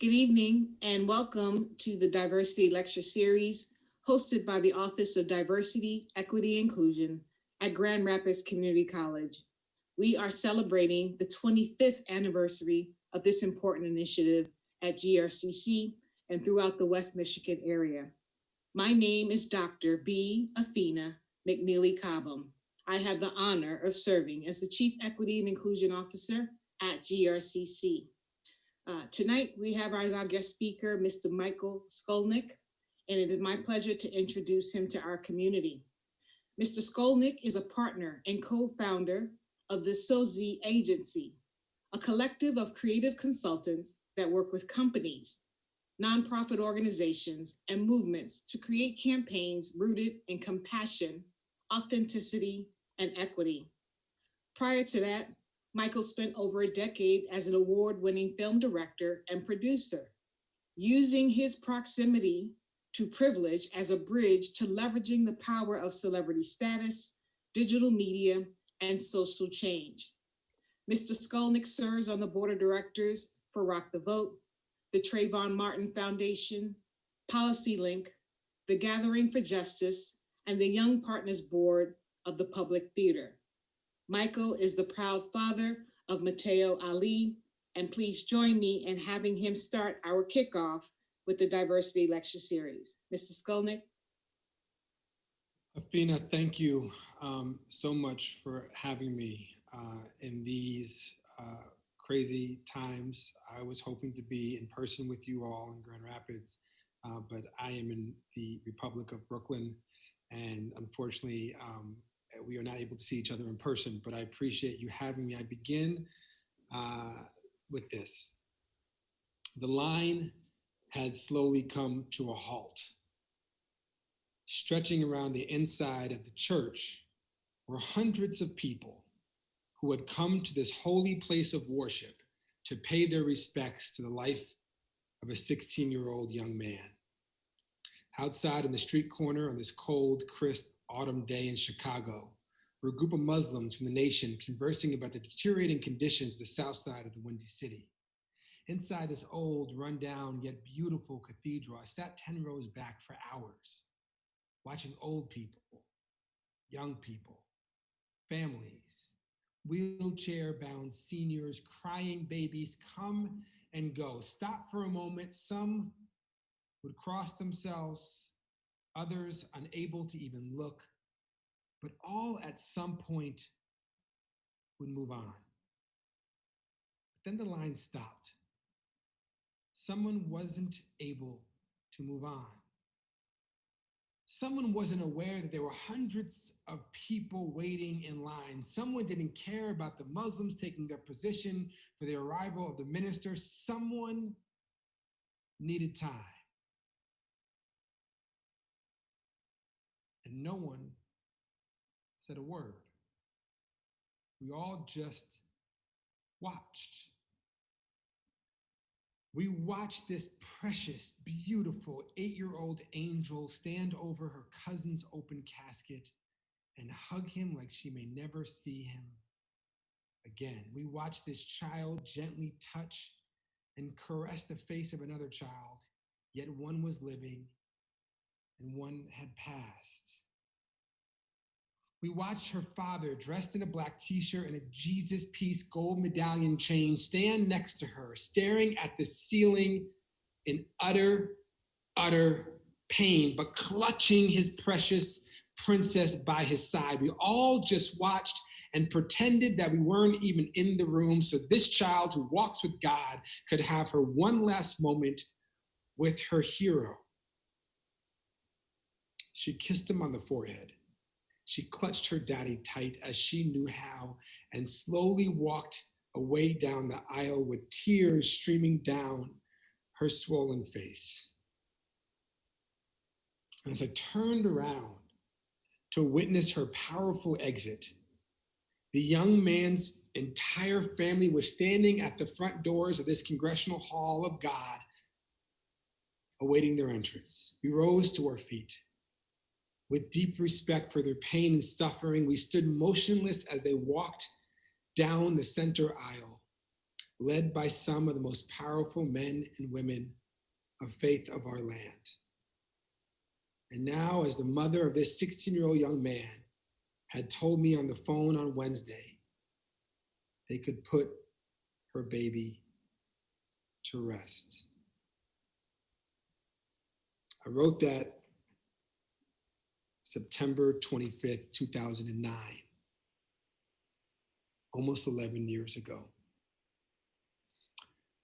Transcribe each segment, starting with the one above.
Good evening and welcome to the Diversity Lecture Series hosted by the Office of Diversity, Equity, and Inclusion at Grand Rapids Community College. We are celebrating the 25th anniversary of this important initiative at GRCC and throughout the West Michigan area. My name is Dr. B. Afina McNeely Cobham. I have the honor of serving as the Chief Equity and Inclusion Officer at GRCC. Tonight, we have as our guest speaker, Mr. Michael Skolnik, and it is my pleasure to introduce him to our community. Mr. Skolnik is a partner and co-founder of the SOZI Agency, a collective of creative consultants that work with companies, nonprofit organizations, and movements to create campaigns rooted in compassion, authenticity, and equity. Prior to that, Michael spent over a decade as an award-winning film director and producer, using his proximity to privilege as a bridge to leveraging the power of celebrity status, digital media, and social change. Mr. Skolnik serves on the board of directors for Rock the Vote, the Trayvon Martin Foundation, Policy Link, the Gathering for Justice, and the Young Partners Board of the Public Theater. Michael is the proud father of Mateo Ali, and please join me in having him start our kickoff with the Diversity Lecture Series. Mr. Skolnik. Afina, thank you so much for having me in these crazy times. I was hoping to be in person with you all in Grand Rapids, but I am in the Republic of Brooklyn, and unfortunately, we are not able to see each other in person, but I appreciate you having me. I begin with this. The line had slowly come to a halt. Stretching around the inside of the church were hundreds of people who had come to this holy place of worship to pay their respects to the life of a 16-year-old young man. Outside in the street corner on this cold, crisp autumn day in Chicago were a group of Muslims from the nation conversing about the deteriorating conditions of the south side of the Windy City. Inside this old, rundown, yet beautiful cathedral, I sat 10 rows back for hours, watching old people, young people, families, wheelchair-bound seniors, crying babies come and go. Stop for a moment. Some would cross themselves, others unable to even look, but all at some point would move on. But then the line stopped. Someone wasn't able to move on. Someone wasn't aware that there were hundreds of people waiting in line. Someone didn't care about the Muslims taking their position for the arrival of the minister. Someone needed time. And no one said a word. We all just watched. We watched this precious, beautiful 8-year-old angel stand over her cousin's open casket and hug him like she may never see him again. We watched this child gently touch and caress the face of another child, yet one was living and one had passed. We watched her father, dressed in a black t-shirt and a Jesus piece gold medallion chain, stand next to her, staring at the ceiling in utter pain, but clutching his precious princess by his side. We all just watched and pretended that we weren't even in the room so this child who walks with God could have her one last moment with her hero. She kissed him on the forehead. She clutched her daddy tight as she knew how and slowly walked away down the aisle with tears streaming down her swollen face. And as I turned around to witness her powerful exit, the young man's entire family was standing at the front doors of this congressional hall of God, awaiting their entrance. We rose to our feet. With deep respect for their pain and suffering, we stood motionless as they walked down the center aisle. led by some of the most powerful men and women of faith of our land. And now, as the mother of this 16-year-old young man had told me on the phone on Wednesday, they could put her baby to rest. I wrote that September 25th, 2009, almost 11 years ago.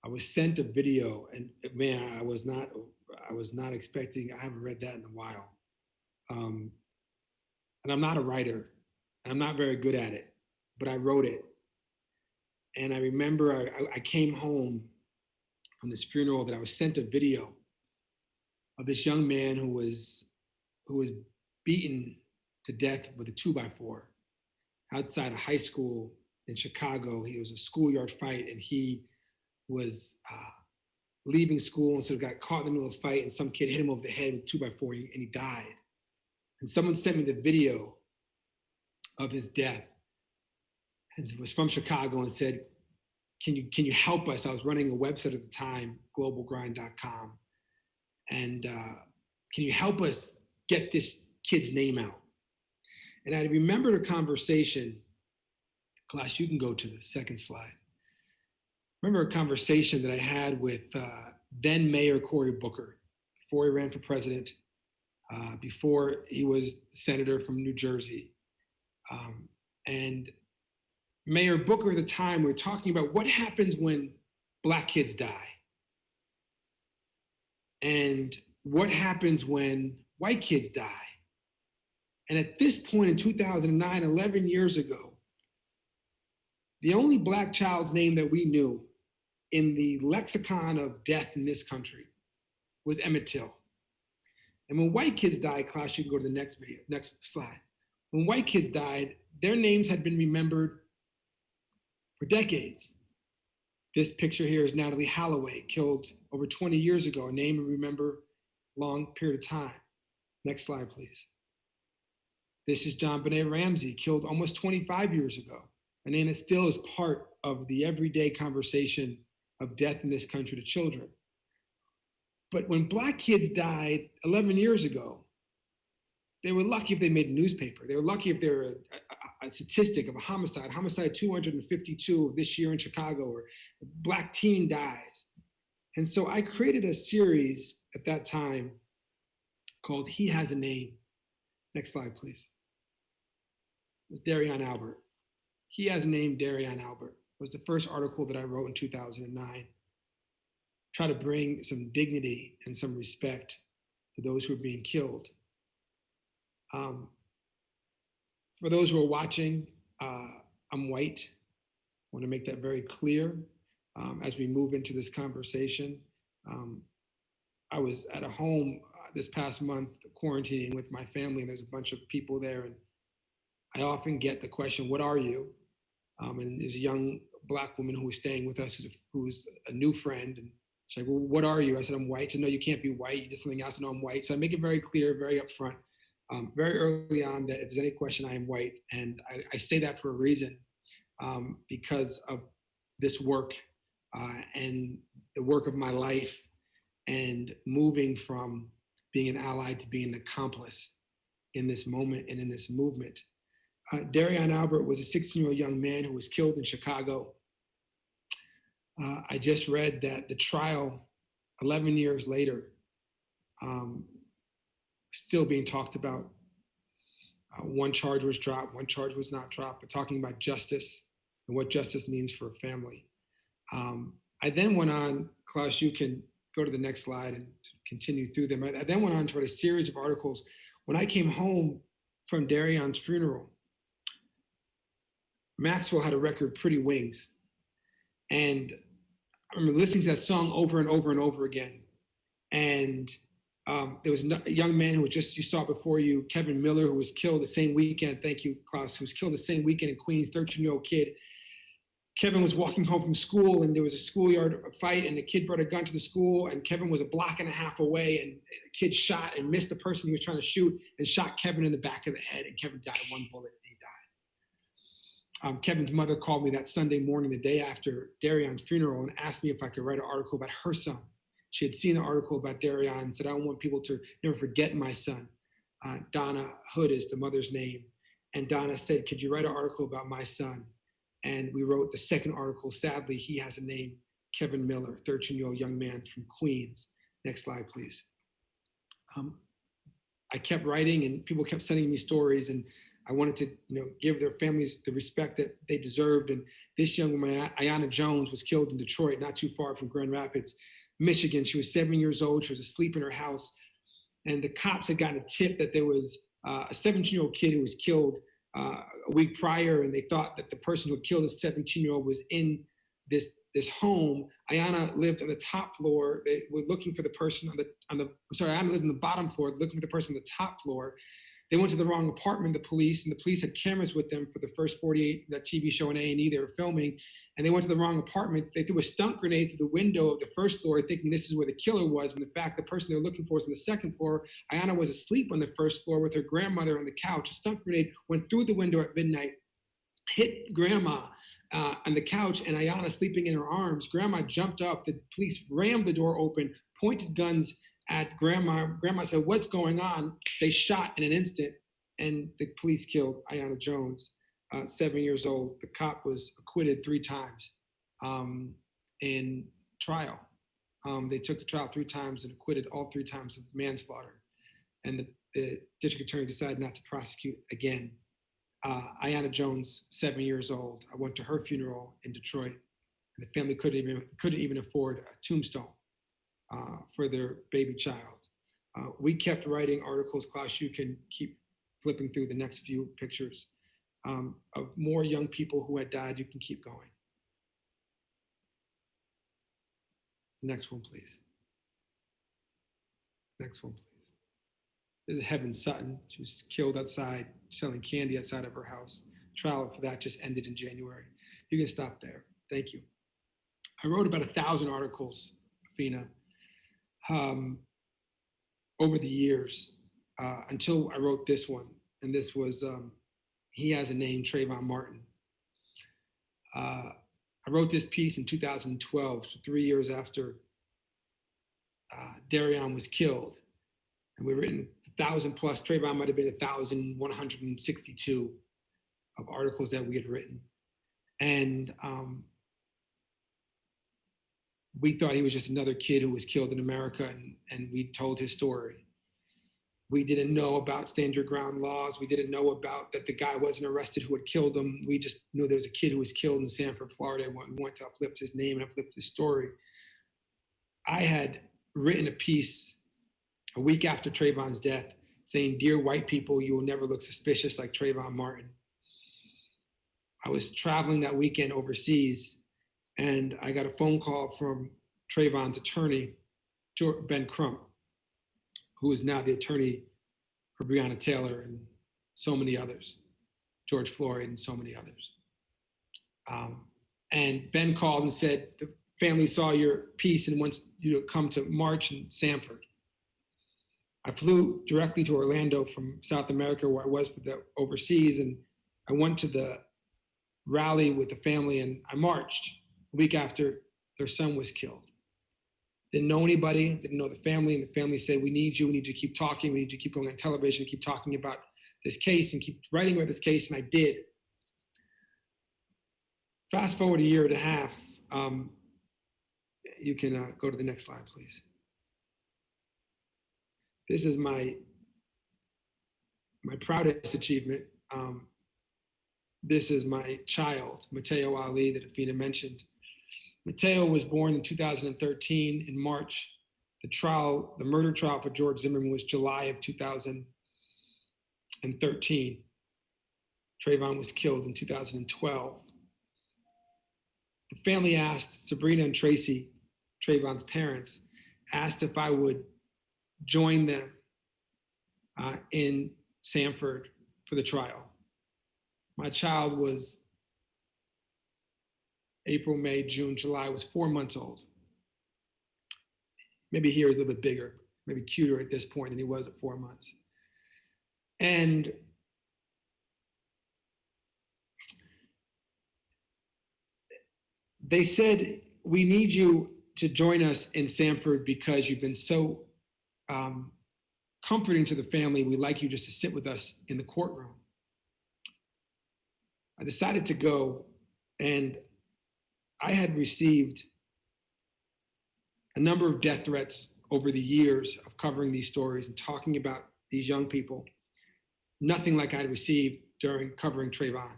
I was sent a video, and man, I was not expecting, I haven't read that in a while. And I'm not a writer, and I'm not very good at it, but I wrote it. And I remember I came home from this funeral that I was sent a video of this young man who was beaten to death with a 2x4 outside a high school in Chicago. It was a schoolyard fight, and he was leaving school and sort of got caught in the middle of the fight, and some kid hit him over the head with 2x4 and he died. And someone sent me the video of his death. And it was from Chicago and said, can you help us? I was running a website at the time, globalgrind.com. And can you help us get this kid's name out? And I remembered a conversation, class, you can go to the second slide. Remember a conversation that I had with then Mayor Cory Booker, before he ran for president, before he was senator from New Jersey. And Mayor Booker at the time, we were talking about what happens when Black kids die. And what happens when white kids die. And at this point in 2009, 11 years ago, the only Black child's name that we knew in the lexicon of death in this country was Emmett Till. And when white kids died, class, you can go to the next slide. When white kids died, their names had been remembered for decades. This picture here is Natalie Holloway, killed over 20 years ago, a name we remember a long period of time. Next slide, please. This is John Benet Ramsey, killed almost 25 years ago, a name that still is part of the everyday conversation of death in this country to children. But when Black kids died 11 years ago, they were lucky if they made a newspaper. They were lucky if they were a statistic of a homicide 252 of this year in Chicago, or a Black teen dies. And so I created a series at that time called He Has a Name. Next slide, please. It's Darion Albert. He Has a Name, Darion Albert was the first article that I wrote in 2009. Try to bring some dignity and some respect to those who are being killed. For those who are watching, I'm white. I want to make that very clear as we move into this conversation. I was at a home this past month quarantining with my family, and there's a bunch of people there, and I often get the question, what are you? And there's a young Black woman who was staying with us who's a new friend, and she's like, well, what are you? I said, I'm white. She said, no, you can't be white. You did something else. I said, no, I'm white. So I make it very clear, very upfront, very early on, that if there's any question, I am white. And I say that for a reason, because of this work and the work of my life, and moving from being an ally to being an accomplice in this moment and in this movement. Darion Albert was a 16-year-old young man who was killed in Chicago. I just read that the trial, 11 years later, still being talked about. One charge was dropped, one charge was not dropped, but talking about justice and what justice means for a family. I then went on, Klaus, you can go to the next slide and continue through them. I then went on to write a series of articles. When I came home from Darion's funeral, Maxwell had a record, Pretty Wings. And I remember listening to that song over and over and over again. And there was a young man who was just, you saw before you, Kevin Miller, who was killed the same weekend. Thank you, Klaus, who was killed the same weekend in Queens, 13-year-old kid. Kevin was walking home from school, and there was a schoolyard fight, and the kid brought a gun to the school, and Kevin was a block and a half away, and the kid shot and missed the person he was trying to shoot and shot Kevin in the back of the head, and Kevin died of one bullet, and he Kevin's mother called me that Sunday morning, the day after Darion's funeral, and asked me if I could write an article about her son. She had seen the article about Darion and said, I don't want people to never forget my son. Donna Hood is the mother's name. And Donna said, could you write an article about my son? And we wrote the second article. Sadly, he has a name, Kevin Miller, 13-year-old young man from Queens. Next slide, please. I kept writing and people kept sending me stories, and I wanted to give their families the respect that they deserved. And this young woman, Ayanna Jones, was killed in Detroit, not too far from Grand Rapids, Michigan. She was 7 years old. She was asleep in her house. And the cops had gotten a tip that there was a 17-year-old kid who was killed a week prior, and they thought that the person who had killed this 17-year-old was in this home. Ayanna lived on the top floor. They were looking for the person Ayanna lived on the bottom floor, looking for the person on the top floor. They went to the wrong apartment, the police had cameras with them for the first 48, that TV show on A&E they were filming, and they went to the wrong apartment. They threw a stun grenade through the window of the first floor, thinking this is where the killer was, when in fact the person they were looking for was on the second floor. Ayanna was asleep on the first floor with her grandmother on the couch. A stun grenade went through the window at midnight, hit grandma on the couch, and Ayanna sleeping in her arms. Grandma jumped up. The police rammed the door open, pointed guns at grandma. Grandma said, what's going on? They shot in an instant, and the police killed Ayanna Jones, 7 years old. The cop was acquitted 3 times in trial. They took the trial 3 times and acquitted all 3 times of manslaughter. And the district attorney decided not to prosecute again. Ayanna Jones, 7 years old. I went to her funeral in Detroit, and the family couldn't even afford a tombstone for their baby child. We kept writing articles. Klaus, you can keep flipping through the next few pictures of more young people who had died. You can keep going. Next one, please. Next one, please. This is Heaven Sutton. She was killed outside selling candy outside of her house. Trial for that just ended in January. You can stop there. Thank you. I wrote about 1,000 articles, Afina, over the years until I wrote this one. And this was, he has a name, Trayvon Martin. I wrote this piece in 2012, so 3 years after Darion was killed. And we've written 1,000 plus. Trayvon might have been 1,162 of articles that we had written. And we thought he was just another kid who was killed in America, and we told his story. We didn't know about stand your ground laws. We didn't know about that the guy wasn't arrested who had killed him. We just knew there was a kid who was killed in Sanford, Florida. We wanted to uplift his name and uplift his story. I had written a piece a week after Trayvon's death saying, "Dear white people, you will never look suspicious like Trayvon Martin." I was traveling that weekend overseas, and I got a phone call from Trayvon's attorney, Ben Crump, who is now the attorney for Breonna Taylor and so many others, George Floyd and so many others. And Ben called and said, the family saw your piece and wants you to come to march in Sanford. I flew directly to Orlando from South America, where I was for the overseas, and I went to the rally with the family, and I marched a week after their son was killed. Didn't know anybody, didn't know the family, and the family said, we need you to keep talking, we need you to keep going on television, keep talking about this case and keep writing about this case, and I did. Fast forward a year and a half, you can go to the next slide, please. This is my proudest achievement. This is my child, Mateo Ali, that Afina mentioned. Mateo was born in 2013 in March. The murder trial for George Zimmerman was July of 2013. Trayvon was killed in 2012. The family asked, Sabrina and Tracy, Trayvon's parents, asked if I would join them in Sanford for the trial. My child was April, May, June, July, was 4 months old. Maybe here he's a little bit bigger, maybe cuter at this point than he was at 4 months. And they said, we need you to join us in Sanford because you've been so comforting to the family. We'd like you just to sit with us in the courtroom. I decided to go, and I had received a number of death threats over the years of covering these stories and talking about these young people. Nothing like I'd received during covering Trayvon.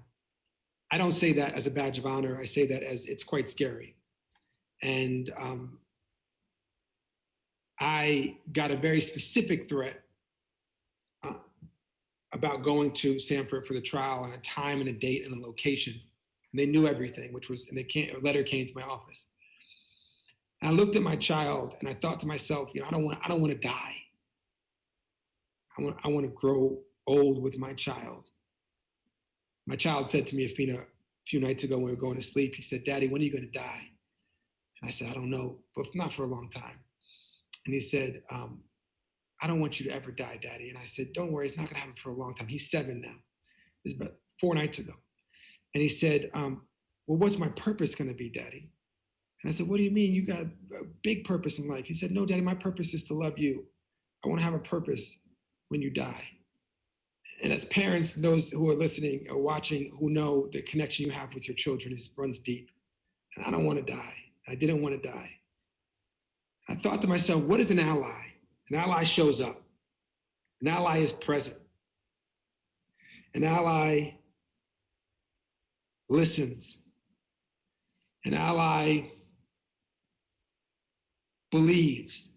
I don't say that as a badge of honor. I say that as it's quite scary. And I got a very specific threat about going to Sanford for the trial and a time and a date and a location. And they knew everything, and a letter came to my office. And I looked at my child and I thought to myself, I don't want to die. I want to grow old with my child. My child said to me, Afina, a few nights ago when we were going to sleep, he said, Daddy, when are you going to die? And I said, I don't know, but not for a long time. And he said, I don't want you to ever die, Daddy. And I said, don't worry, it's not going to happen for a long time. He's 7 now. This is about 4 nights ago. And he said, well, what's my purpose going to be, Daddy? And I said, what do you mean? You got a big purpose in life. He said, no, Daddy, my purpose is to love you. I want to have a purpose when you die. And as parents, those who are listening or watching, who know the connection you have with your children runs deep. And I don't want to die. I didn't want to die. I thought to myself, what is an ally? An ally shows up. An ally is present. An ally listens. An ally believes.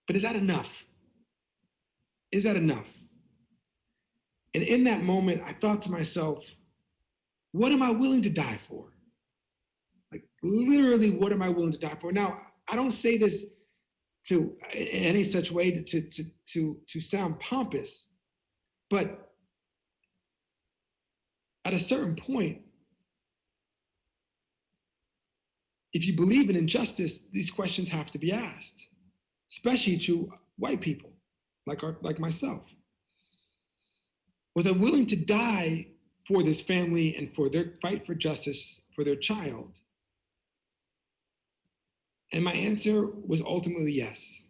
But is that enough? Is that enough? And in that moment, I thought to myself, what am I willing to die for? Like literally, what am I willing to die for? Now, I don't say this in any such way to sound pompous, but at a certain point, if you believe in injustice, these questions have to be asked, especially to white people like myself. Was I willing to die for this family and for their fight for justice for their child? And my answer was ultimately yes.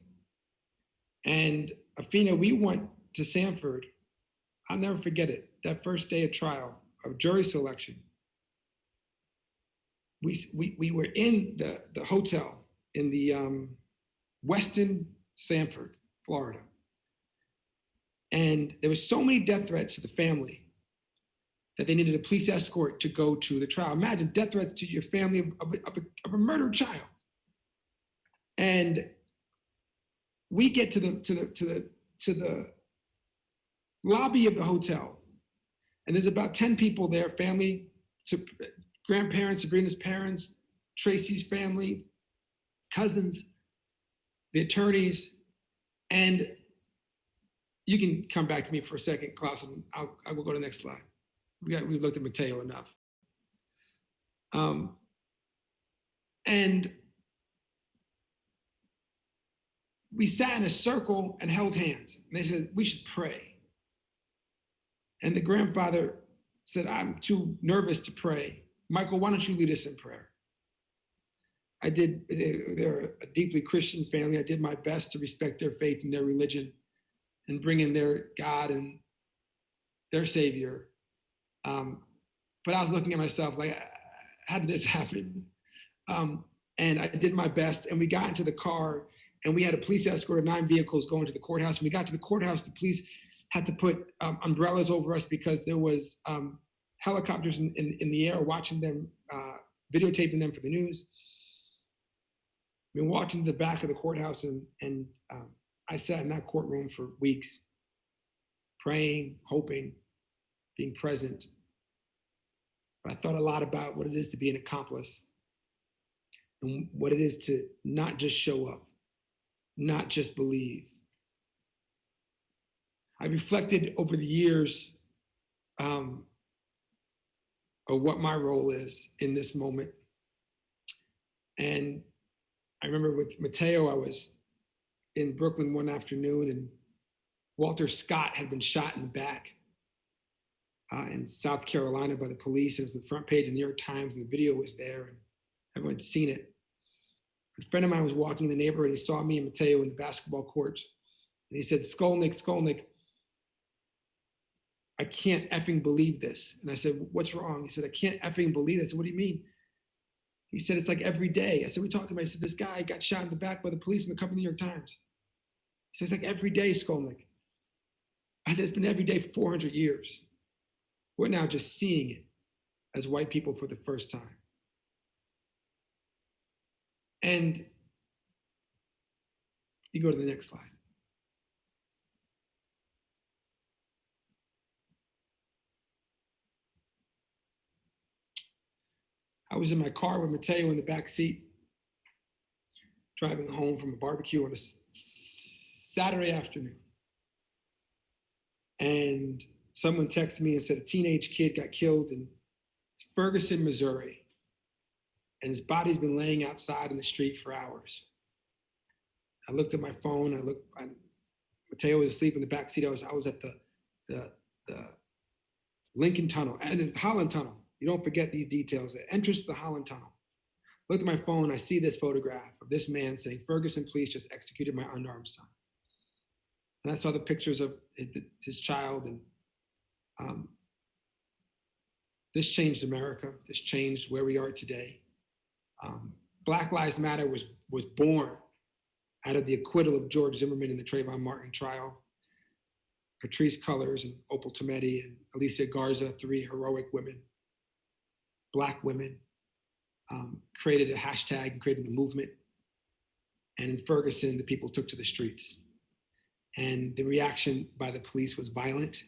And Afina, we went to Sanford. I'll never forget it. That first day of trial, of jury selection. We were in the hotel in the Westin Sanford, Florida. And there were so many death threats to the family that they needed a police escort to go to the trial. Imagine death threats to your family of a murdered child. And we get to the lobby of the hotel, and there's about 10 people there, family, grandparents, Sabrina's parents, Tracy's family, cousins, the attorneys, and you can come back to me for a second, Klaus, and I will go to the next slide. We've looked at Mateo enough. And we sat in a circle and held hands. And they said, we should pray. And the grandfather said, I'm too nervous to pray. Michael, why don't you lead us in prayer? I did. They're a deeply Christian family. I did my best to respect their faith and their religion and bring in their God and their Savior. But I was looking at myself like, how did this happen? And I did my best, and we got into the car, and we had a police escort of 9 vehicles going to the courthouse. When we got to the courthouse, the police had to put umbrellas over us because there was helicopters in the air watching them, videotaping them for the news. We walked into the back of the courthouse, and I sat in that courtroom for weeks, praying, hoping, being present. But I thought a lot about what it is to be an accomplice and what it is to not just show up, not just believe. I reflected over the years of what my role is in this moment. And I remember with Mateo, I was in Brooklyn one afternoon, and Walter Scott had been shot in the back. in South Carolina by the police. It was the front page of the New York Times, and the video was there, and everyone had seen it. A friend of mine was walking in the neighborhood. He saw me and Mateo in the basketball courts, and he said, Skolnik, I can't effing believe this. And I said, what's wrong? He said, I can't effing believe this. I said, what do you mean? He said, it's like every day. I said, what are you talking about? He said, this guy got shot in the back by the police in the cover of the New York Times. He said, it's like every day, Skolnik. I said, it's been every day for 400 years. We're now just seeing it as white people for the first time. And you go to the next slide. I was in my car with Mateo in the back seat, driving home from a barbecue on a Saturday afternoon. And someone texted me and said a teenage kid got killed in Ferguson, Missouri, and his body's been laying outside in the street for hours. I looked at my phone. Mateo was asleep in the back seat. I was at the Lincoln Tunnel and the Holland Tunnel. You don't forget these details. The entrance to the Holland Tunnel. Looked at my phone. I see this photograph of this man saying, Ferguson police just executed my unarmed son. And I saw the pictures of his child. And this changed America. This changed where we are today. Black Lives Matter was born out of the acquittal of George Zimmerman in the Trayvon Martin trial. Patrisse Cullors and Opal Tometi and Alicia Garza, 3 heroic women, Black women, created a hashtag and created a movement. And in Ferguson, the people took to the streets. And the reaction by the police was violent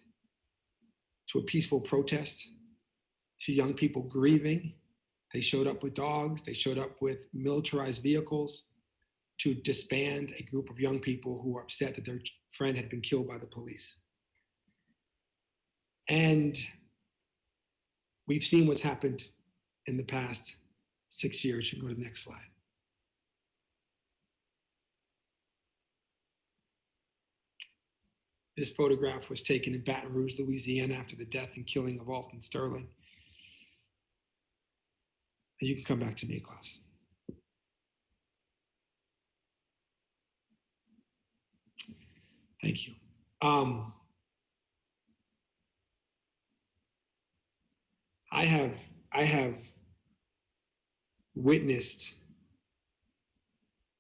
to a peaceful protest, to young people grieving. They showed up with dogs. They showed up with militarized vehicles to disband a group of young people who were upset that their friend had been killed by the police. And we've seen what's happened in the past 6 years. You can go to the next slide. This photograph was taken in Baton Rouge, Louisiana, after the death and killing of Alton Sterling. And you can come back to me, class. Thank you. I have witnessed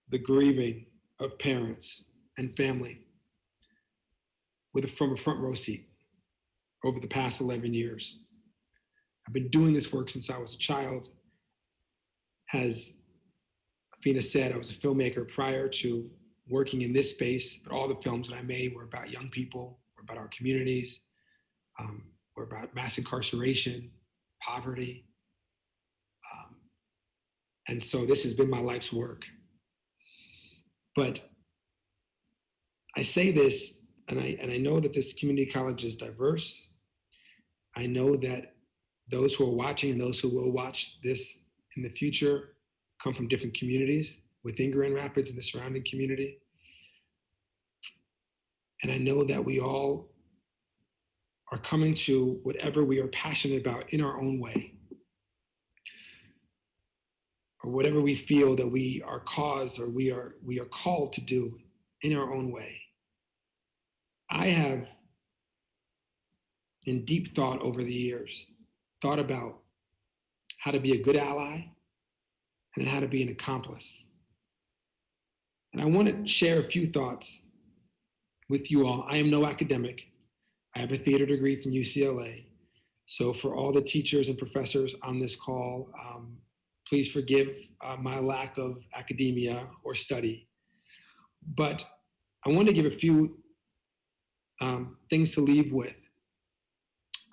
the grieving of parents and family from a front row seat over the past 11 years. I've been doing this work since I was a child. As Afina said, I was a filmmaker prior to working in this space, but all the films that I made were about young people, were about our communities, were about mass incarceration, poverty. And so this has been my life's work. But I say this, and I know that this community college is diverse. I know that those who are watching and those who will watch this in the future come from different communities within Grand Rapids and the surrounding community. And I know that we all are coming to whatever we are passionate about in our own way, or whatever we feel that we are caused or we are called to do in our own way. I have, in deep thought over the years, thought about how to be a good ally and then how to be an accomplice. And I want to share a few thoughts with you all. I am no academic. I have a theater degree from UCLA. So for all the teachers and professors on this call, please forgive my lack of academia or study. But I want to give a few things to leave with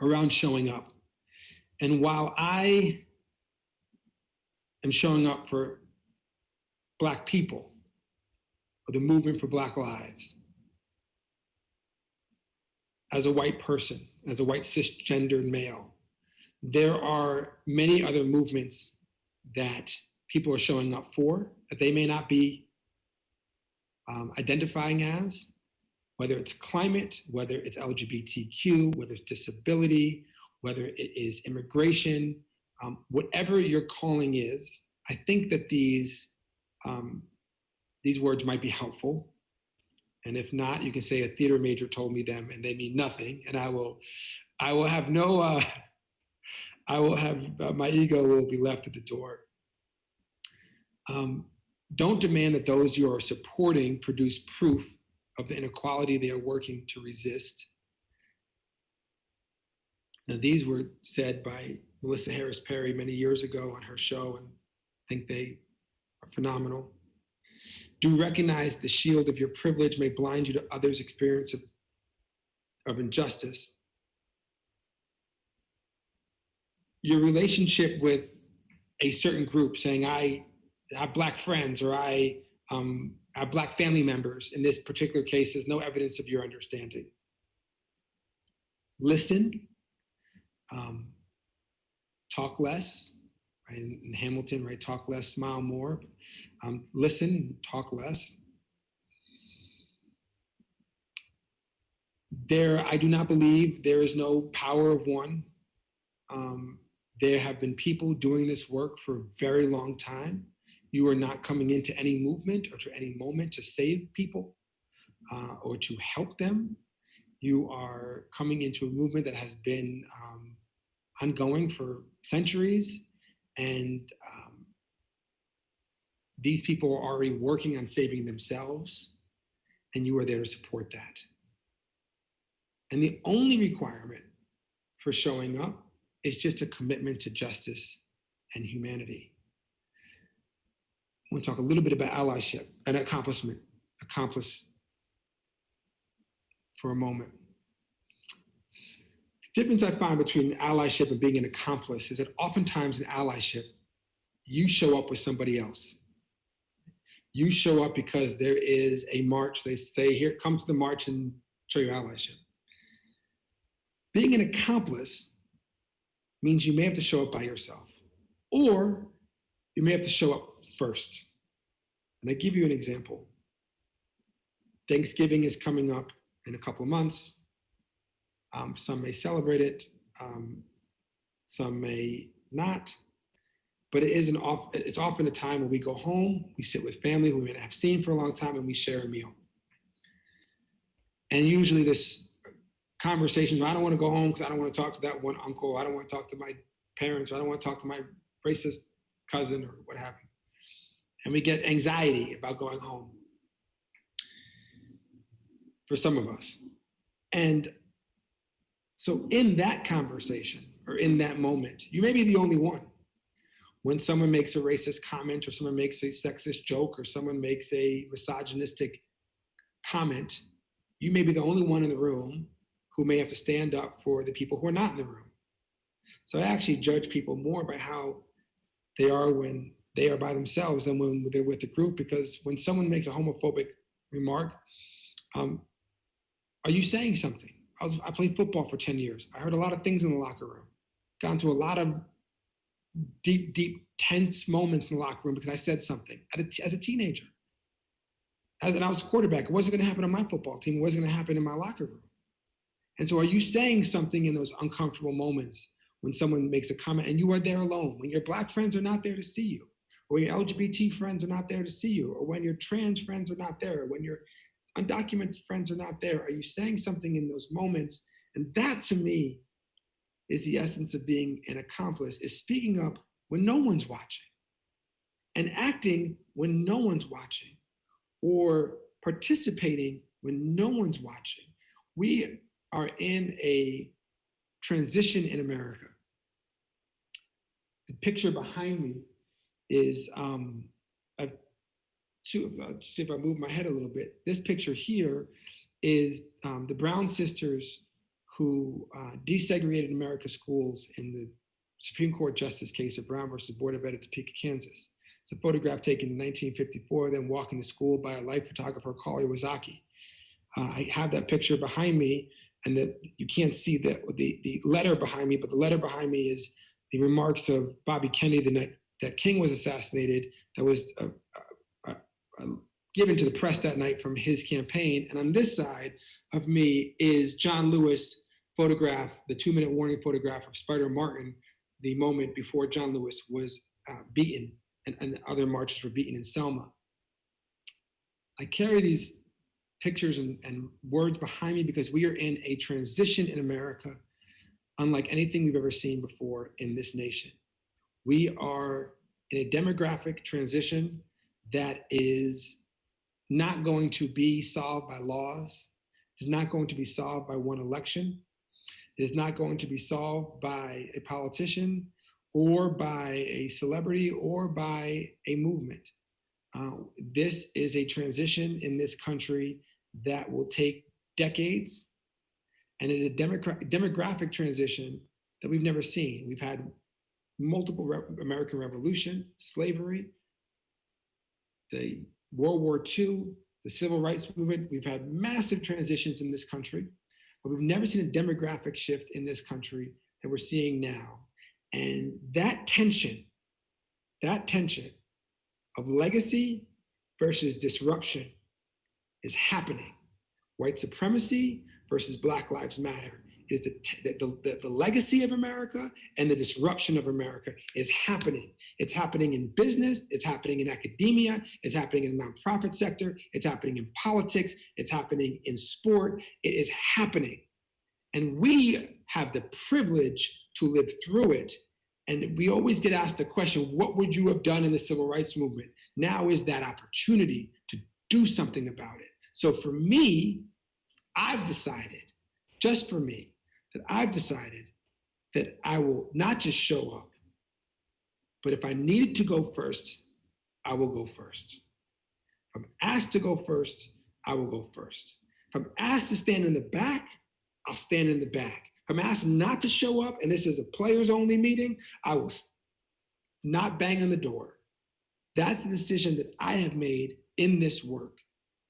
around showing up. And while I am showing up for Black people, or the movement for Black lives, as a white person, as a white cisgendered male, there are many other movements that people are showing up for that they may not be identifying as, whether it's climate, whether it's LGBTQ, whether it's disability, whether it is immigration, whatever your calling is, I think that these words might be helpful. And if not, you can say a theater major told me them and they mean nothing. And I will have no, my ego will be left at the door. Don't demand that those you are supporting produce proof of the inequality they are working to resist. Now, these were said by Melissa Harris Perry many years ago on her show, and I think they are phenomenal. Do recognize the shield of your privilege may blind you to others' experience of injustice. Your relationship with a certain group, saying I have Black friends or I have Black family members, in this particular case, is no evidence of your understanding. Listen, talk less, right? In Hamilton, right? Talk less, smile more. Listen, talk less. I do not believe there is no power of one. There have been people doing this work for a very long time. You are not coming into any movement or to any moment to save people or to help them. You are coming into a movement that has been ongoing for centuries, and these people are already working on saving themselves, and you are there to support that. And the only requirement for showing up is just a commitment to justice and humanity. I want to talk a little bit about allyship and accomplice for a moment. The difference I find between allyship and being an accomplice is that oftentimes in allyship, you show up with somebody else. You show up because there is a march. They say, here, come to the march and show your allyship. Being an accomplice means you may have to show up by yourself, or you may have to show up first. And I give you an example. Thanksgiving is coming up in a couple of months. Some may celebrate it, some may not, but it's often a time when we go home, we sit with family who we may not have seen for a long time, and we share a meal. And usually this conversation, I don't want to go home because I don't want to talk to that one uncle, I don't want to talk to my parents, or I don't want to talk to my racist cousin or what have you. And we get anxiety about going home for some of us. And so in that conversation or in that moment, you may be the only one. When someone makes a racist comment or someone makes a sexist joke or someone makes a misogynistic comment, you may be the only one in the room who may have to stand up for the people who are not in the room. So I actually judge people more by how they are when they are by themselves than when they're with the group, because when someone makes a homophobic remark, are you saying something? I played football for 10 years. I heard a lot of things in the locker room. Got into a lot of deep, tense moments in the locker room because I said something as a teenager. And I was a quarterback. It wasn't going to happen on my football team. It wasn't going to happen in my locker room. And so are you saying something in those uncomfortable moments when someone makes a comment and you are there alone, when your Black friends are not there to see you, or when your LGBT friends are not there to see you, or when your trans friends are not there, or when your undocumented friends are not there? Are you saying something in those moments? And that, to me, is the essence of being an accomplice, is speaking up when no one's watching and acting when no one's watching, or participating when no one's watching. We are in a transition in America. The picture behind me is, see if I move my head a little bit. This picture here is the Brown sisters who desegregated America's schools in the Supreme Court Justice case of Brown versus Board of Ed at Topeka, Kansas. It's a photograph taken in 1954, then walking to school by a life photographer, Kali Wazaki. I have that picture behind me, and that you can't see the letter behind me, but the letter behind me is the remarks of Bobby Kennedy the night that King was assassinated, that was given to the press that night from his campaign. And on this side of me is John Lewis photograph, the 2-minute warning photograph of Spider Martin, the moment before John Lewis was beaten and the other marchers were beaten in Selma. I carry these pictures and words behind me because we are in a transition in America unlike anything we've ever seen before in this nation. We are in a demographic transition that is not going to be solved by laws, is not going to be solved by one election, is not going to be solved by a politician or by a celebrity or by a movement. This is a transition in this country that will take decades, and it is a demographic transition that we've never seen. We've had multiple American Revolution, slavery, the World War II, the Civil Rights Movement. We've had massive transitions in this country, but we've never seen a demographic shift in this country that we're seeing now. And that tension of legacy versus disruption is happening. White supremacy versus Black Lives Matter is the legacy of America, and the disruption of America is happening. It's happening in business, it's happening in academia, it's happening in the nonprofit sector, it's happening in politics, it's happening in sport. It is happening. And we have the privilege to live through it. And we always get asked the question, what would you have done in the civil rights movement? Now is that opportunity to do something about it. So for me, I've decided, just for me, that I've decided that I will not just show up, but if I needed to go first, I will go first. If I'm asked to go first, I will go first. If I'm asked to stand in the back, I'll stand in the back. If I'm asked not to show up, and this is a players only meeting, I will not bang on the door. That's the decision that I have made in this work.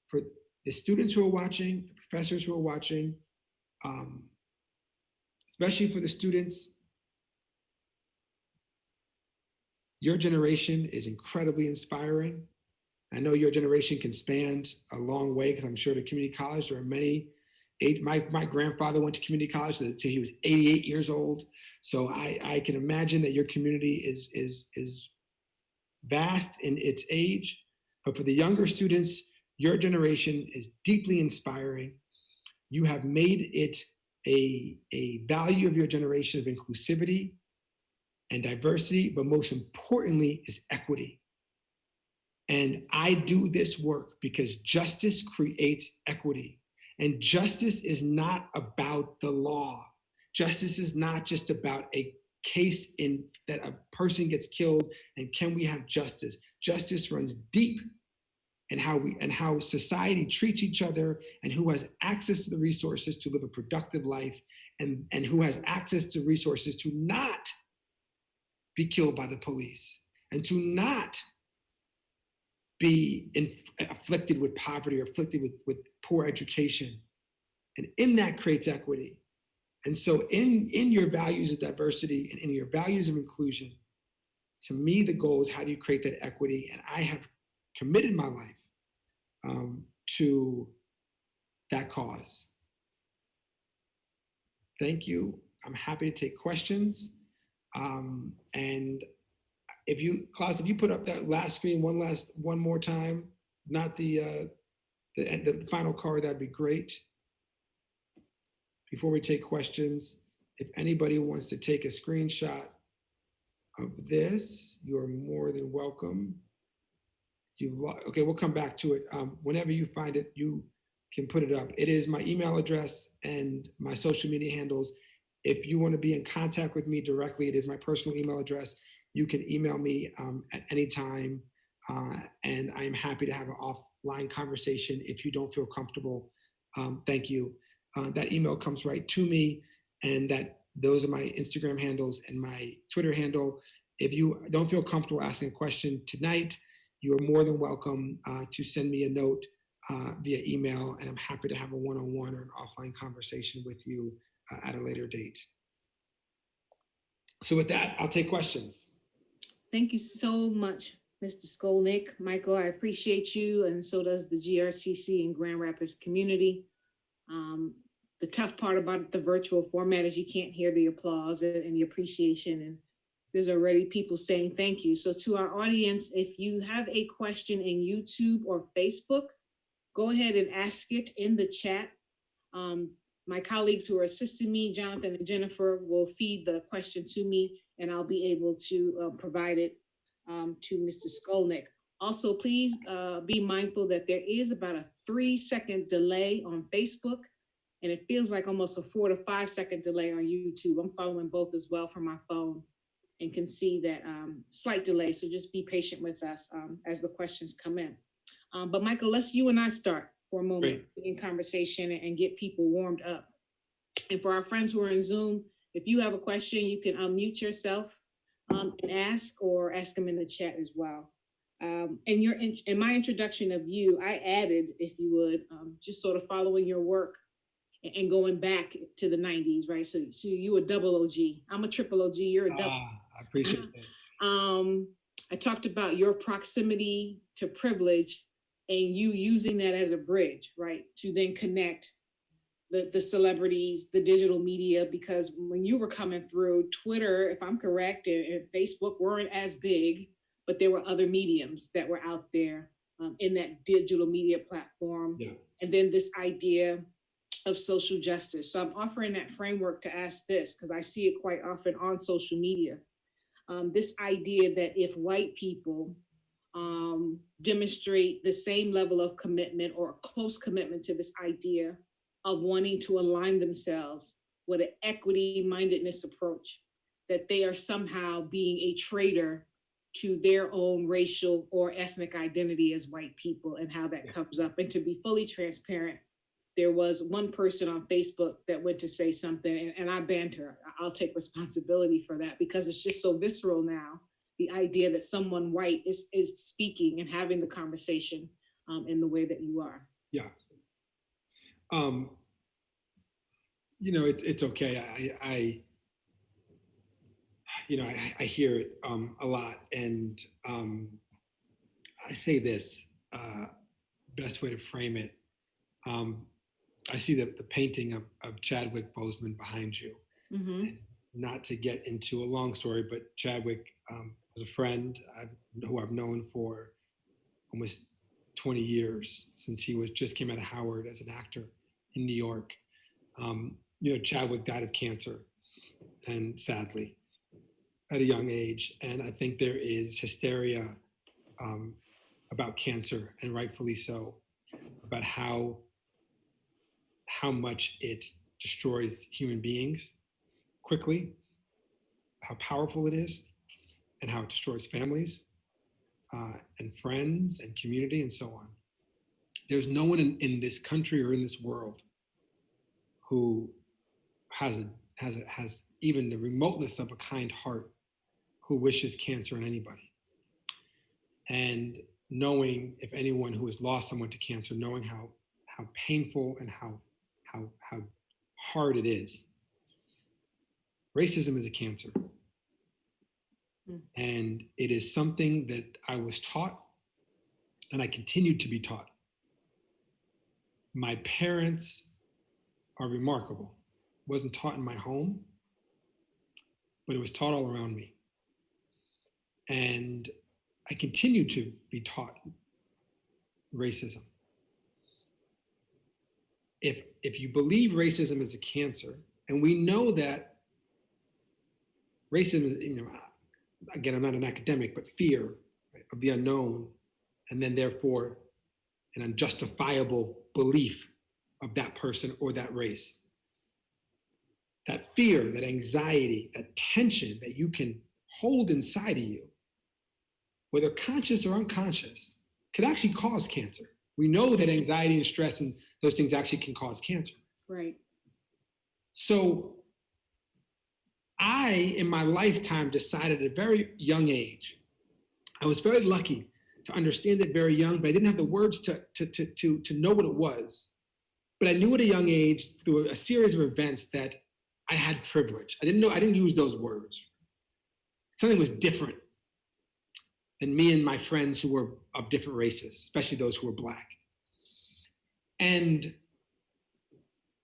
For the students who are watching, the professors who are watching, especially for the students, your generation is incredibly inspiring. I know your generation can span a long way, because I'm sure the community college, there are many. My grandfather went to community college until he was 88 years old. So I can imagine that your community is vast in its age. But for the younger students, your generation is deeply inspiring. You have made it a value of your generation of inclusivity and diversity, but most importantly is equity. And I do this work because justice creates equity. And justice is not about the law. Justice is not just about a case in that a person gets killed and can we have justice. Justice runs deep in how society treats each other, and who has access to the resources to live a productive life, and who has access to resources to not be killed by the police, and to not be afflicted with poverty or afflicted with poor education. And in that creates equity. And so in your values of diversity and in your values of inclusion, to me, the goal is how do you create that equity? And I have committed my life to that cause. Thank you. I'm happy to take questions. And Klaus, if you put up that last screen one more time, not the final card, that'd be great. Before we take questions, if anybody wants to take a screenshot of this, you are more than welcome. Okay, we'll come back to it. Whenever you find it, you can put it up. It is my email address and my social media handles. If you want to be in contact with me directly, it is my personal email address. You can email me at any time, and I'm happy to have an offline conversation if you don't feel comfortable. Thank you. That email comes right to me, and those are my Instagram handles and my Twitter handle. If you don't feel comfortable asking a question tonight, you are more than welcome to send me a note via email, and I'm happy to have a one-on-one or an offline conversation with you at a later date. So with that, I'll take questions. Thank you so much, Mr. Skolnik. Michael, I appreciate you, and so does the GRCC and Grand Rapids community. The tough part about the virtual format is you can't hear the applause and the appreciation. And there's already people saying thank you. So to our audience, if you have a question in YouTube or Facebook, go ahead and ask it in the chat. My colleagues who are assisting me, Jonathan and Jennifer, will feed the question to me, and I'll be able to provide it to Mr. Skolnik. Also, please be mindful that there is about a 3-second delay on Facebook, and it feels like almost a 4 to 5 second delay on YouTube. I'm following both as well from my phone and can see that slight delay. So just be patient with us as the questions come in. But Michael, let's you and I start for a moment in conversation and get people warmed up. And for our friends who are in Zoom, if you have a question, you can unmute yourself and ask, or ask them in the chat as well. In my introduction of you, I added, if you would, just sort of following your work and going back to the 90s, right? So you a double OG. I'm a triple OG. You're a double. I appreciate that. I talked about your proximity to privilege and you using that as a bridge, right? To then connect the celebrities, the digital media, because when you were coming through, Twitter, if I'm correct, and Facebook weren't as big, but there were other mediums that were out there in that digital media platform. Yeah. And then this idea of social justice. So I'm offering that framework to ask this, because I see it quite often on social media. This idea that if white people demonstrate the same level of commitment or a close commitment to this idea of wanting to align themselves with an equity-mindedness approach, that they are somehow being a traitor to their own racial or ethnic identity as white people, and how that comes up. And to be fully transparent, there was one person on Facebook that went to say something, and I banned her. I'll take responsibility for that, because it's just so visceral now, the idea that someone white is speaking and having the conversation in the way that you are. Yeah. It's okay. I hear it a lot, and I say this, best way to frame it. I see the painting of Chadwick Boseman behind you. Mm-hmm. Not to get into a long story, but Chadwick was a friend who I've known for almost 20 years, since he just came out of Howard as an actor in New York. Chadwick died of cancer, and sadly, at a young age. And I think there is hysteria about cancer, and rightfully so, about how much it destroys human beings quickly, how powerful it is, and how it destroys families and friends and community and so on. There's no one in this country or in this world who has even the remoteness of a kind heart, who wishes cancer on anybody. And knowing, if anyone who has lost someone to cancer, knowing how painful and how hard it is. Racism is a cancer. And it is something that I was taught, and I continue to be taught. My parents are remarkable. It wasn't taught in my home, but it was taught all around me. And I continue to be taught racism. If you believe racism is a cancer, and we know that racism is, again, I'm not an academic, but fear, right, of the unknown, and then therefore an unjustifiable belief of that person or that race. That fear, that anxiety, that tension that you can hold inside of you, whether conscious or unconscious, could actually cause cancer. We know that anxiety and stress and those things actually can cause cancer. Right. So I, in my lifetime, decided at a very young age, I was very lucky to understand it very young, but I didn't have the words to know what it was. But I knew at a young age, through a series of events, that I had privilege. I didn't use those words. Something was different than me and my friends who were of different races, especially those who were Black. And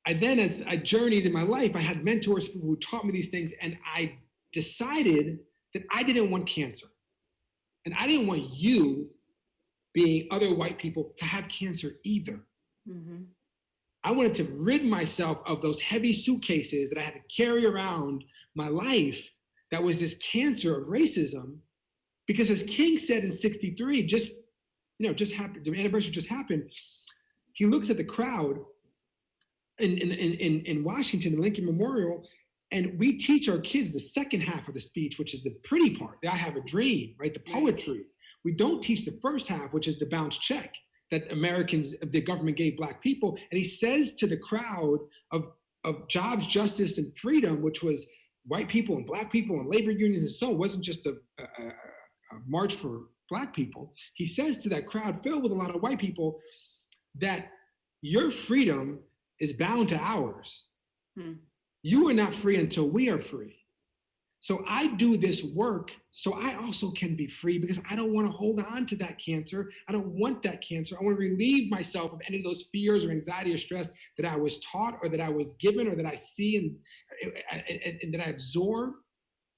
I then, as I journeyed in my life, I had mentors who taught me these things, and I decided that I didn't want cancer. And I didn't want you, being other white people, to have cancer either. Mm-hmm. I wanted to rid myself of those heavy suitcases that I had to carry around my life that was this cancer of racism. Because as King said in 63, just happened, the anniversary just happened, he looks at the crowd in Washington, the Lincoln Memorial, and we teach our kids the second half of the speech, which is the pretty part, the I have a dream, right? The poetry. We don't teach the first half, which is the bounce check that the government gave Black people. And he says to the crowd of jobs, justice, and freedom, which was white people and Black people and labor unions and so on, it wasn't just a march for Black people. He says to that crowd filled with a lot of white people that your freedom is bound to ours. You are not free until we are free. So I do this work so I also can be free, because I don't want to hold on to that cancer. I don't want that cancer. I want to relieve myself of any of those fears or anxiety or stress that I was taught or that I was given or that I see and that I absorb,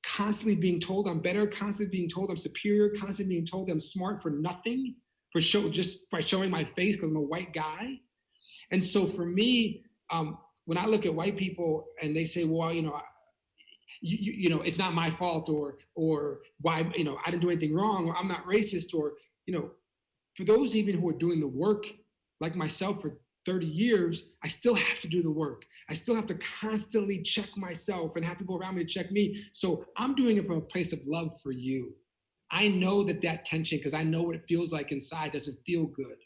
constantly being told I'm better, constantly being told I'm superior, constantly being told I'm smart for nothing, just by showing my face because I'm a white guy. And so for me, when I look at white people and they say, well, it's not my fault, or why, I didn't do anything wrong, or I'm not racist, or, for those even who are doing the work like myself for 30 years, I still have to do the work. I still have to constantly check myself and have people around me to check me. So I'm doing it from a place of love for you. I know that tension, because I know what it feels like inside, doesn't feel good.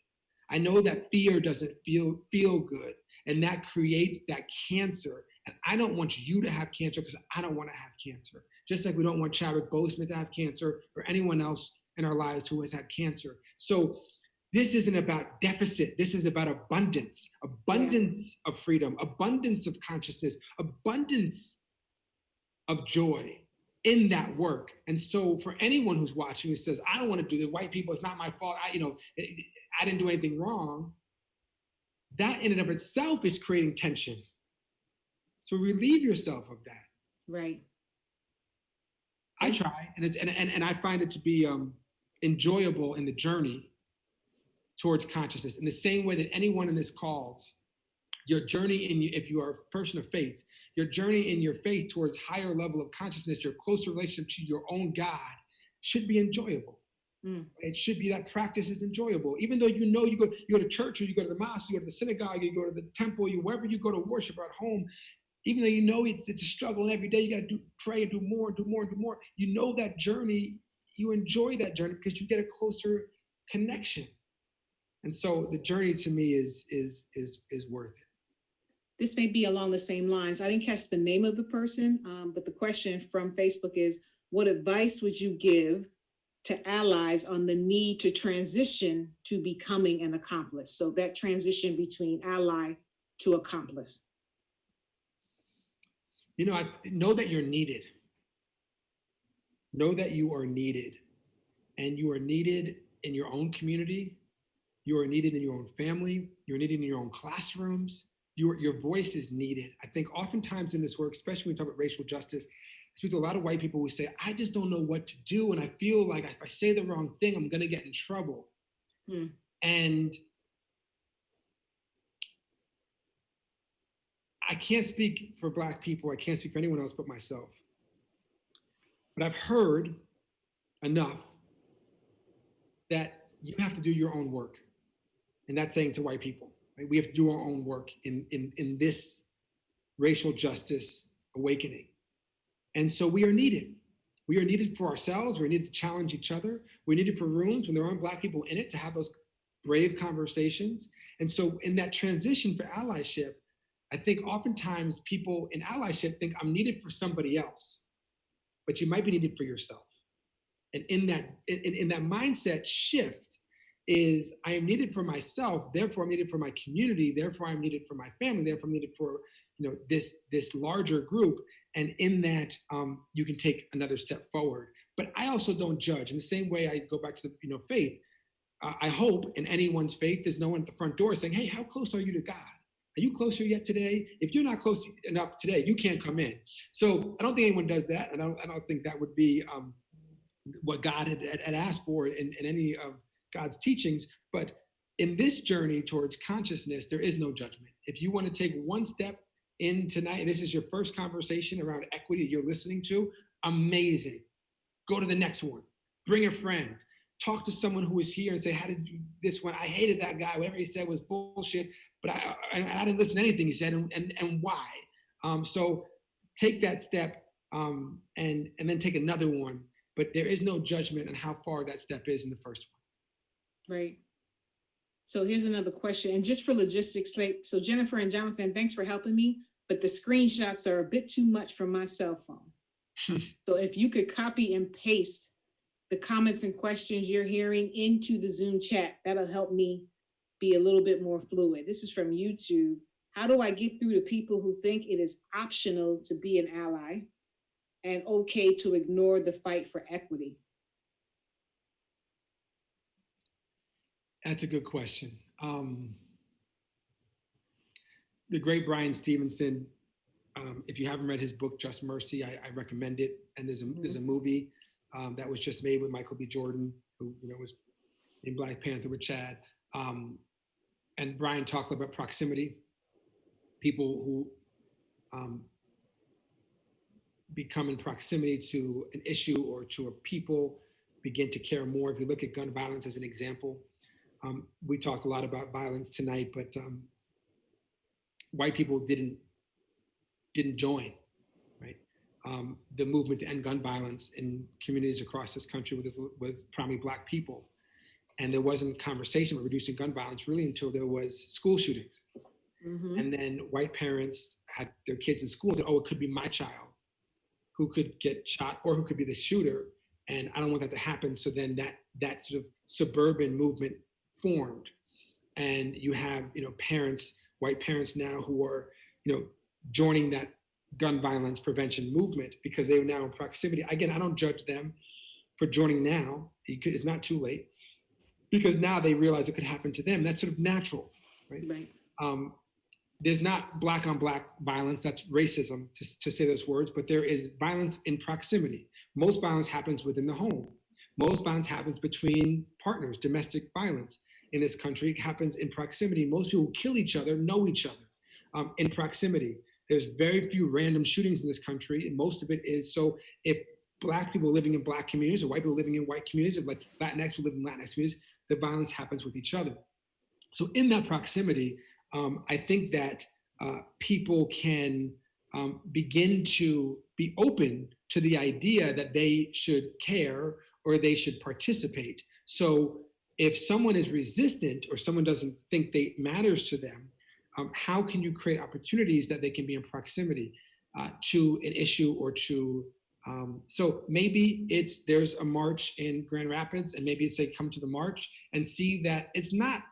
I know that fear doesn't feel good, and that creates that cancer. And I don't want you to have cancer because I don't want to have cancer. Just like we don't want Chadwick Boseman to have cancer or anyone else in our lives who has had cancer. So this isn't about deficit. This is about abundance of freedom, abundance of consciousness, abundance of joy in that work. And so for anyone who's watching who says, I don't want to do the white people, it's not my fault, I didn't do anything wrong, that in and of itself is creating tension. So relieve yourself of that. Right. I try, and I find it to be enjoyable in the journey towards consciousness. In the same way that anyone in this call, your journey if you are a person of faith, your journey in your faith towards higher level of consciousness, your closer relationship to your own God, should be enjoyable. It should be that practice is enjoyable. Even though you go to church, or you go to the mosque, you go to the synagogue, you go to the temple, wherever you go to worship, or at home, even though it's a struggle, and every day you got to pray and do more and do more and do more, that journey, you enjoy that journey because you get a closer connection. And so the journey to me is worth it. This may be along the same lines. I didn't catch the name of the person, but the question from Facebook is, what advice would you give to allies on the need to transition to becoming an accomplice? So that transition between ally to accomplice. I know that you're needed. Know that you are needed. And you are needed in your own community. You are needed in your own family. You're needed in your own classrooms. Your voice is needed. I think oftentimes in this work, especially when we talk about racial justice, I speak to a lot of white people who say, I just don't know what to do. And I feel like if I say the wrong thing, I'm going to get in trouble. And I can't speak for Black people. I can't speak for anyone else but myself. But I've heard enough that you have to do your own work. And that's saying to white people, right? We have to do our own work in this racial justice awakening. And so we are needed. We are needed for ourselves. We're needed to challenge each other. We're needed for rooms when there aren't Black people in it to have those brave conversations. And so in that transition for allyship, I think oftentimes people in allyship think I'm needed for somebody else, but you might be needed for yourself. And in that mindset shift is I am needed for myself, therefore I'm needed for my community, therefore I'm needed for my family, therefore I'm needed for this larger group. And in that, you can take another step forward. But I also don't judge. In the same way I go back to the faith, I hope in anyone's faith, there's no one at the front door saying, hey, how close are you to God? Are you closer yet today? If you're not close enough today, you can't come in. So I don't think anyone does that. And I don't think that would be what God had asked for in any of God's teachings. But in this journey towards consciousness, there is no judgment. If you want to take one step in tonight, and this is your first conversation around equity that you're listening to, amazing. Go to the next one. Bring a friend. Talk to someone who was here and say, how did you, this one, I hated that guy. Whatever he said was bullshit, but I didn't listen to anything he said, and why? So take that step and then take another one. But there is no judgment on how far that step is in the first one. Right. So here's another question. And just for logistics sake, so Jennifer and Jonathan, thanks for helping me, but the screenshots are a bit too much from my cell phone. So if you could copy and paste the comments and questions you're hearing into the Zoom chat, that'll help me be a little bit more fluid. This is from YouTube. How do I get through to people who think it is optional to be an ally and okay to ignore the fight for equity? That's a good question. The great Brian Stevenson, if you haven't read his book, Just Mercy, I recommend it. And there's a movie that was just made with Michael B. Jordan, who was in Black Panther with Chad. And Brian talked about proximity. People who become in proximity to an issue or to a people begin to care more. If you look at gun violence as an example, we talked a lot about violence tonight, but white people didn't join, right? The movement to end gun violence in communities across this country with primarily Black people. And there wasn't conversation about reducing gun violence really until there was school shootings. Mm-hmm. And then white parents had their kids in school and said, oh, it could be my child who could get shot or who could be the shooter. And I don't want that to happen. So then that sort of suburban movement formed. And you have, parents, white parents now who are, joining that gun violence prevention movement because they are now in proximity. Again, I don't judge them for joining now. It's not too late because now they realize it could happen to them. That's sort of natural, right? Right. There's not Black on Black violence, that's racism to say those words, but there is violence in proximity. Most violence happens within the home. Most violence happens between partners. Domestic violence in this country happens in proximity. Most people who kill each other know each other in proximity. There's very few random shootings in this country, and most of it is, so if Black people living in Black communities or white people living in white communities, or like Latinx people living in Latinx communities, the violence happens with each other. So in that proximity, I think that people can begin to be open to the idea that they should care or they should participate. So if someone is resistant or someone doesn't think it matters to them, how can you create opportunities that they can be in proximity to an issue or to, so maybe there's a march in Grand Rapids and maybe it's say come to the march and see that it's not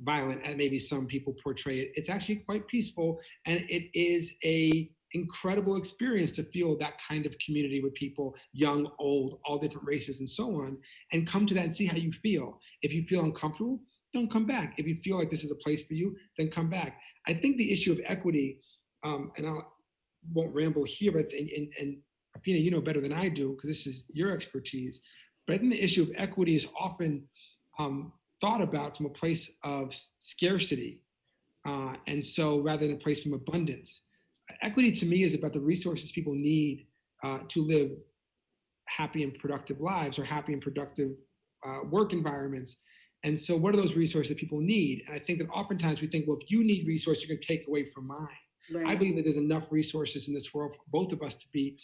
violent as maybe some people portray it. It's actually quite peaceful, and it is a incredible experience to feel that kind of community with people, young, old, all different races and so on, and come to that and see how you feel. If you feel uncomfortable, don't come back. If you feel like this is a place for you, then come back. I think the issue of equity, and I won't ramble here, but and Afina, you know better than I do because this is your expertise, but I think the issue of equity is often thought about from a place of scarcity. And so rather than a place from abundance. Equity to me is about the resources people need to live happy and productive lives or happy and productive work environments. And so what are those resources that people need? And I think that oftentimes we think, well, if you need resources, you're gonna take away from mine. Right. I believe that there's enough resources in this world for both of us to be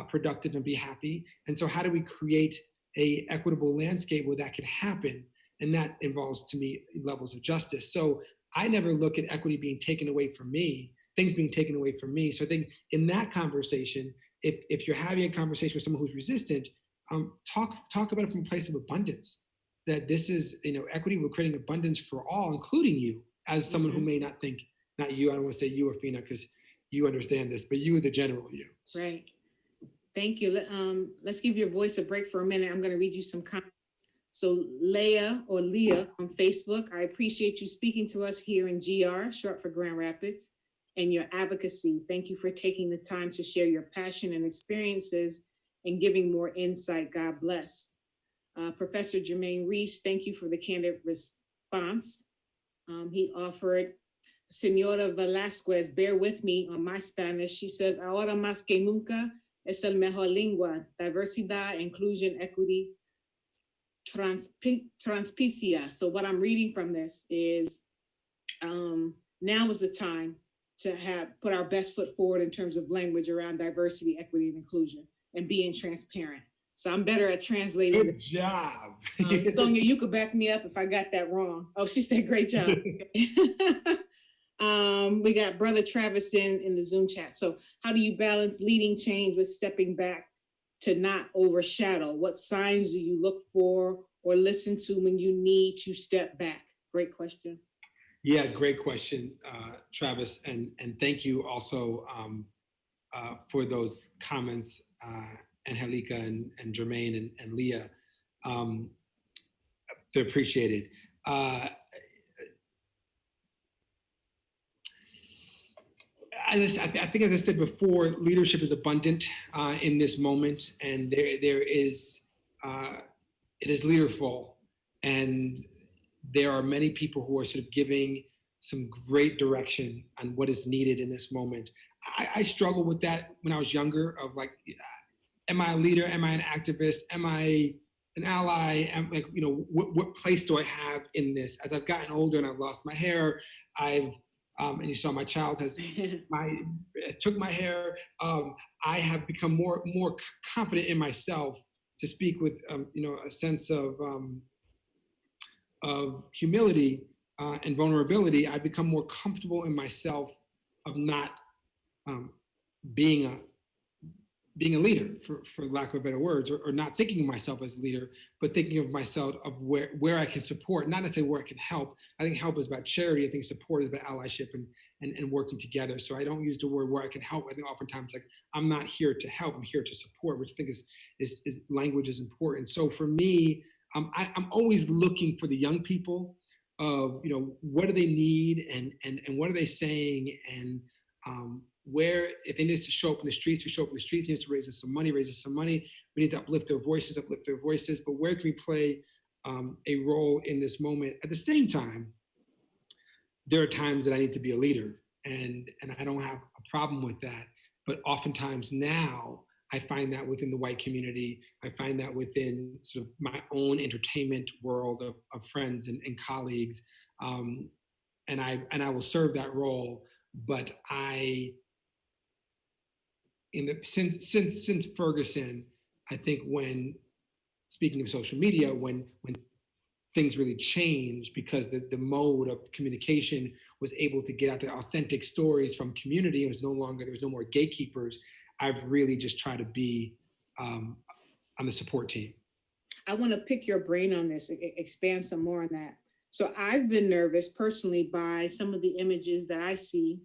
productive and be happy. And so how do we create a equitable landscape where that can happen? And that involves, to me, levels of justice. So I never look at equity being taken away from me, things being taken away from me. So I think in that conversation, if you're having a conversation with someone who's resistant, talk about it from a place of abundance. That this is, equity, we're creating abundance for all, including you, as someone who may not think, not you, I don't want to say you, Afina, because you understand this, but you, the general you. Right. Thank you. Let's give your voice a break for a minute. I'm going to read you some comments So Leah or Leah on Facebook, I appreciate you speaking to us here in GR, short for Grand Rapids, and your advocacy. Thank you for taking the time to share your passion and experiences and giving more insight. God bless. Professor Jermaine Reese, thank you for the candid response. He offered, Senora Velasquez, bear with me on my Spanish. She says, ahora más que nunca es el mejor lengua, diversidad, inclusion, equity, transpicia. So what I'm reading from this is now is the time to put our best foot forward in terms of language around diversity, equity, and inclusion, and being transparent. So I'm better at translating. Good job. Sonia, you could back me up if I got that wrong. Oh, she said, great job. We got Brother Travis in the Zoom chat. So how do you balance leading change with stepping back to not overshadow? What signs do you look for or listen to when you need to step back? Great question. Yeah, great question, Travis. And thank you also for those comments, Angelica and Jermaine and Leah. They're appreciated. I think, as I said before, leadership is abundant in this moment, and it is leaderful, and there are many people who are sort of giving some great direction on what is needed in this moment. I struggled with that when I was younger, of like, am I a leader? Am I an activist? Am I an ally? What place do I have in this? As I've gotten older and I've lost my hair, and you saw my child took my hair. I have become more confident in myself to speak with a sense of humility and vulnerability. I've become more comfortable in myself of not being a leader, for lack of better words, or not thinking of myself as a leader, but thinking of myself of where I can support, not necessarily where I can help. I think help is about charity. I think support is about allyship and working together. So I don't use the word where I can help. I think oftentimes, like, I'm not here to help, I'm here to support, which I think is language is important. So for me, I'm always looking for the young people of, what do they need and what are they saying, and where, if they need to show up in the streets, we show up in the streets. They need to raise us some money. We need to uplift their voices. But where can we play a role in this moment? At the same time, there are times that I need to be a leader, and I don't have a problem with that. But oftentimes now, I find that within the white community, I find that within sort of my own entertainment world of friends and colleagues, and I will serve that role. But since Ferguson, I think, when speaking of social media, when things really changed, because the mode of communication was able to get out the authentic stories from community, there was no more gatekeepers. I've really just tried to be on the support team. I want to pick your brain on this, expand some more on that. So I've been nervous personally by some of the images that I see,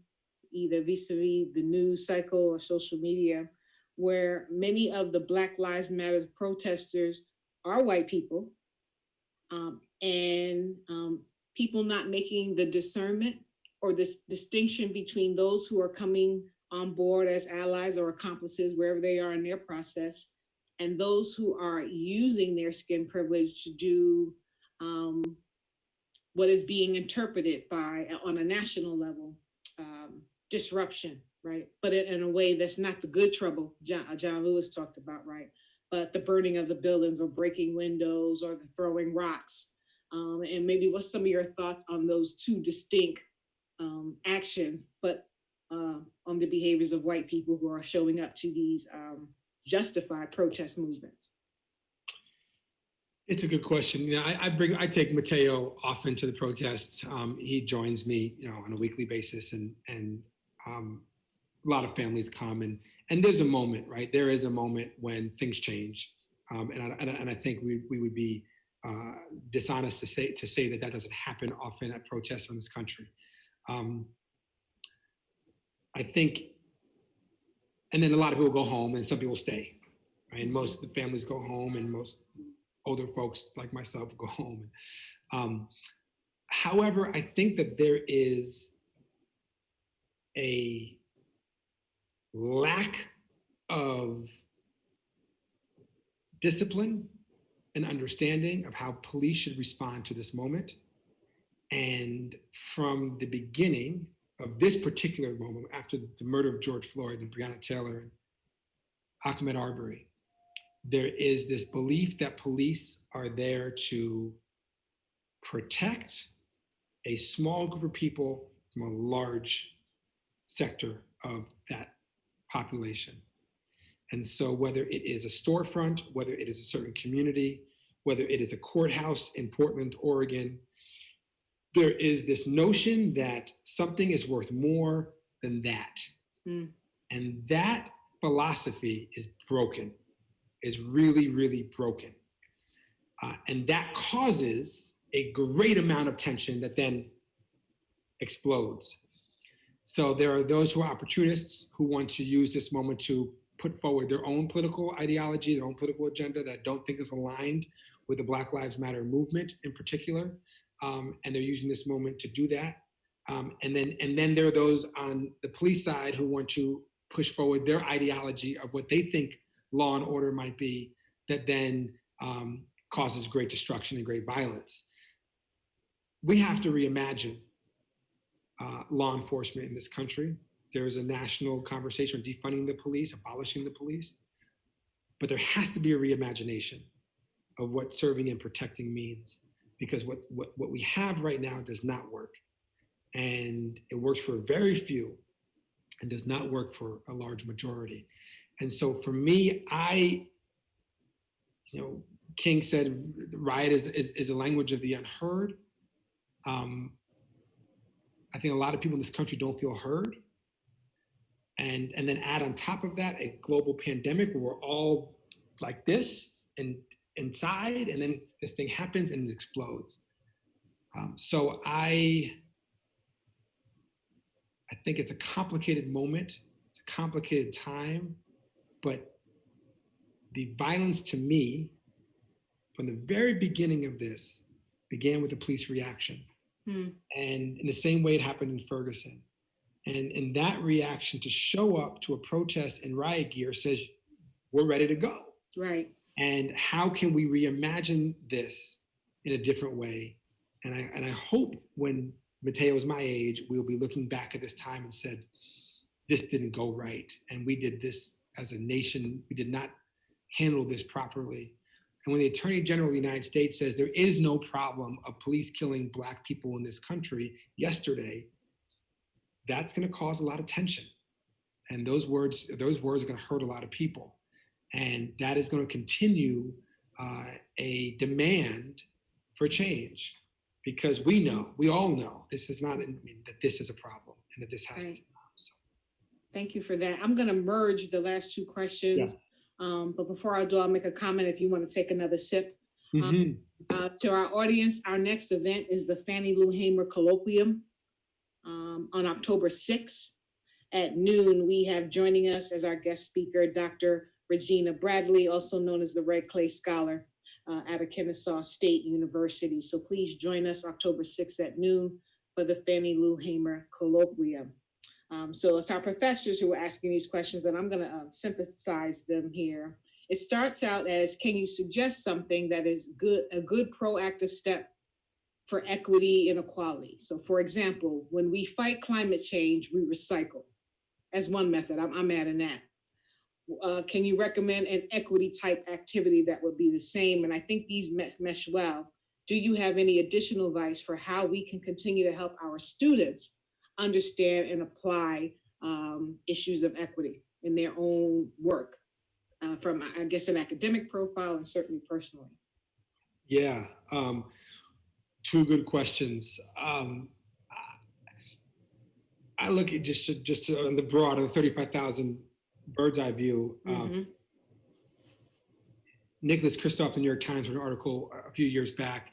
either vis-a-vis the news cycle or social media, where many of the Black Lives Matter protesters are white people, and people not making the discernment or this distinction between those who are coming on board as allies or accomplices, wherever they are in their process, and those who are using their skin privilege to do what is being interpreted on a national level, disruption, right? But in a way that's not the good trouble John Lewis talked about, right? But the burning of the buildings or breaking windows or the throwing rocks. And maybe what's some of your thoughts on those two distinct actions, but on the behaviors of white people who are showing up to these justified protest movements? It's a good question. I take Mateo often to the protests. He joins me, on a weekly basis, and a lot of families come, and there's a moment, right? There is a moment when things change, and I think we would be dishonest to say that doesn't happen often at protests in this country. I think, and then a lot of people go home, and some people stay, right? And most of the families go home, and older folks like myself go home. However, I think that there is a lack of discipline and understanding of how police should respond to this moment. And from the beginning of this particular moment, after the murder of George Floyd and Breonna Taylor and Ahmaud Arbery, there is this belief that police are there to protect a small group of people from a large sector of that population. And so whether it is a storefront, whether it is a certain community, whether it is a courthouse in Portland, Oregon, there is this notion that something is worth more than that. Mm. And that philosophy is broken, is really, really broken. And that causes a great amount of tension that then explodes. So there are those who are opportunists who want to use this moment to put forward their own political ideology, their own political agenda that I don't think is aligned with the Black Lives Matter movement in particular. And they're using this moment to do that. And then there are those on the police side who want to push forward their ideology of what they think law and order might be, that then causes great destruction and great violence. We have to reimagine law enforcement in this country. There is a national conversation on defunding the police, abolishing the police, but there has to be a reimagination of what serving and protecting means, because what we have right now does not work. And it works for very few and does not work for a large majority. And so for me, King said riot is a language of the unheard. I think a lot of people in this country don't feel heard. And then add on top of that a global pandemic where we're all like this and inside, and then this thing happens and it explodes. So I think it's a complicated moment, it's a complicated time, but the violence to me, from the very beginning of this, began with the police reaction. And in the same way it happened in Ferguson. And in that reaction to show up to a protest in riot gear says, we're ready to go. Right. And how can we reimagine this in a different way? And I hope when Mateo's my age, we'll be looking back at this time and said, this didn't go right. And we did this as a nation, we did not handle this properly. And when the Attorney General of the United States says there is no problem of police killing Black people in this country yesterday, that's going to cause a lot of tension. And those words are going to hurt a lot of people. And that is going to continue a demand for change, because we all know this is not, that this is a problem and that this has to stop. So. Thank you for that. I'm going to merge the last two questions. Yeah. But before I do, I'll make a comment if you want to take another sip. To our audience, our next event is the Fannie Lou Hamer Colloquium on October 6th at noon. We have joining us as our guest speaker, Dr. Regina Bradley, also known as the Red Clay Scholar out of Kennesaw State University. So please join us October 6th at noon for the Fannie Lou Hamer Colloquium. So it's our professors who are asking these questions, and I'm going to synthesize them here. It starts out as, can you suggest something that is a good proactive step for equity and equality? So for example, when we fight climate change, we recycle as one method. I'm adding that. Can you recommend an equity type activity that would be the same? And I think these mesh well. Do you have any additional advice for how we can continue to help our students understand and apply issues of equity in their own work from, I guess, an academic profile and certainly personally? Yeah, two good questions. I look at just on the broad, on the 35,000 bird's eye view. Nicholas Kristof, the New York Times, wrote an article a few years back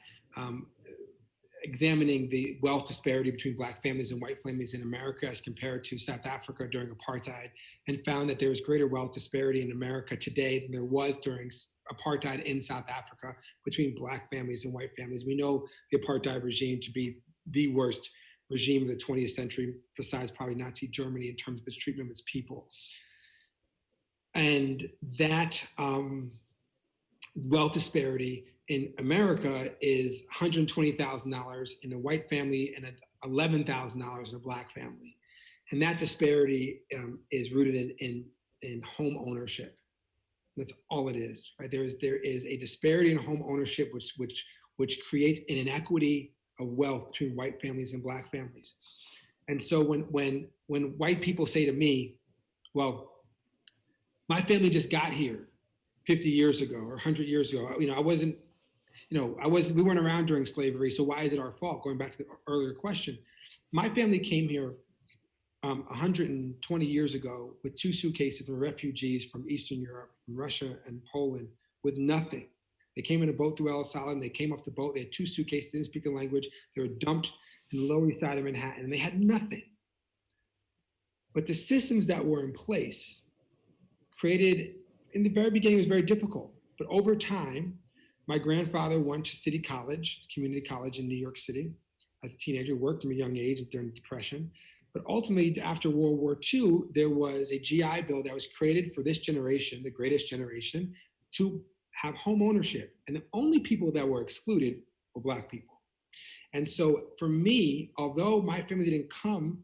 examining the wealth disparity between Black families and white families in America as compared to South Africa during apartheid, and found that there is greater wealth disparity in America today than there was during apartheid in South Africa between Black families and white families. We know the apartheid regime to be the worst regime of the 20th century, besides probably Nazi Germany, in terms of its treatment of its people. And that wealth disparity in America is $120,000 in a white family and $11,000 in a Black family. And that disparity is rooted in home ownership. That's all it is, right? There is a disparity in home ownership, which creates an inequity of wealth between white families and Black families. And so when white people say to me, well, my family just got here 50 years ago or 100 years ago, we weren't around during slavery, so why is it our fault? Going back to the earlier question, my family came here 120 years ago with 2 suitcases of refugees from Eastern Europe, from Russia and Poland, with nothing. They came in a boat through Ellis Island. They came off the boat. They had 2 suitcases. They didn't speak the language. They were dumped in the Lower East Side of Manhattan, and they had nothing. But the systems that were in place created, in the very beginning, it was very difficult. But over time, my grandfather went to City College, community college in New York City. As a teenager, worked from a young age during the Depression. But ultimately, after World War II, there was a GI Bill that was created for this generation, the greatest generation, to have home ownership. And the only people that were excluded were Black people. And so for me, although my family didn't come,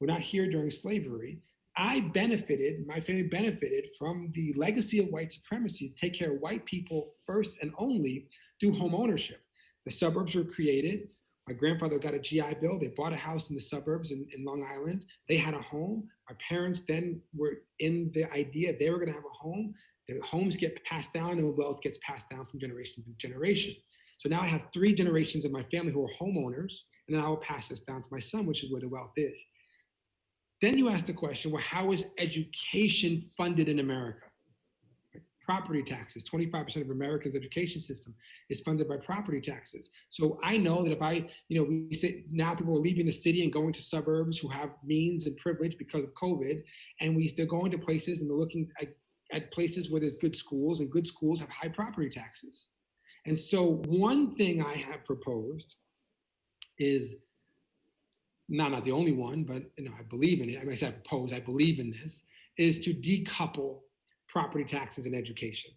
we're not here during slavery, my family benefited from the legacy of white supremacy to take care of white people first and only through home ownership. The suburbs were created. My grandfather got a GI Bill. They bought a house in the suburbs in Long Island. They had a home. Our parents then were in the idea they were going to have a home. The homes get passed down and wealth gets passed down from generation to generation. So now I have 3 generations of my family who are homeowners, and then I will pass this down to my son, which is where the wealth is. Then you ask the question, well, how is education funded in America? Property taxes, 25% of Americans' education system is funded by property taxes. So I know that if we say now people are leaving the city and going to suburbs who have means and privilege because of COVID, and they're going to places and they're looking at places where there's good schools, and good schools have high property taxes. And so one thing I have proposed is, not the only one, but I believe in it. I say I propose, I believe in this, is to decouple property taxes and education.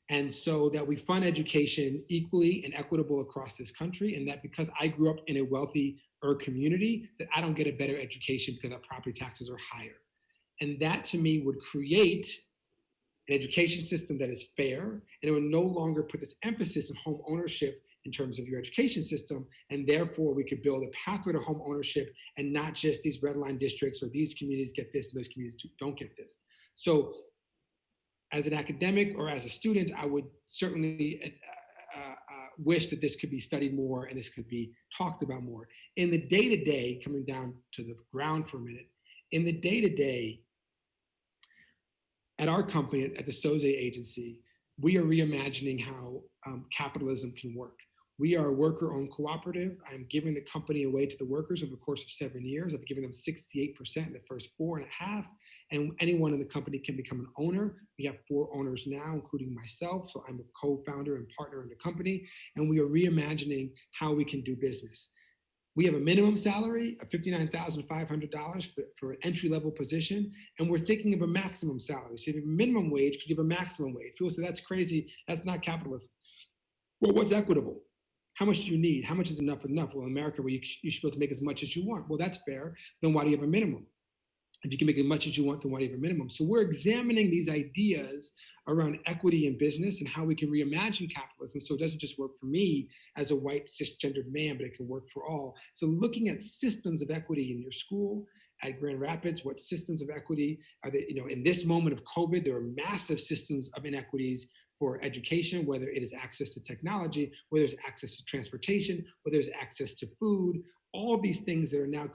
And so that we fund education equally and equitable across this country, and that because I grew up in a wealthier community, that I don't get a better education because our property taxes are higher. And that to me would create an education system that is fair, and it would no longer put this emphasis on home ownership in terms of your education system, and therefore we could build a pathway to home ownership and not just these red line districts or these communities get this and those communities don't get this. So as an academic or as a student, I would certainly wish that this could be studied more and this could be talked about more. In the day-to-day, coming down to the ground for a minute, in the day-to-day, at our company, at the Soze agency, we are reimagining how capitalism can work. We are a worker-owned cooperative. I'm giving the company away to the workers over the course of 7 years. I've given them 68% in the first 4.5, and anyone in the company can become an owner. We have 4 owners now, including myself, so I'm a co-founder and partner in the company, and we are reimagining how we can do business. We have a minimum salary of $59,500 for an entry-level position, and we're thinking of a maximum salary. So if you have a minimum wage, could you have a maximum wage? People say, that's crazy, that's not capitalism. Well, what's equitable? How much do you need? How much is enough? Well, in America, you should be able to make as much as you want. Well, that's fair. Then why do you have a minimum? If you can make as much as you want, then why do you have a minimum? So we're examining these ideas around equity in business and how we can reimagine capitalism so it doesn't just work for me as a white cisgendered man, but it can work for all. So looking at systems of equity in your school, at Grand Rapids, what systems of equity are there? In this moment of COVID, there are massive systems of inequities for education, whether it is access to technology, whether it's access to transportation, whether it's access to food, all these things that are now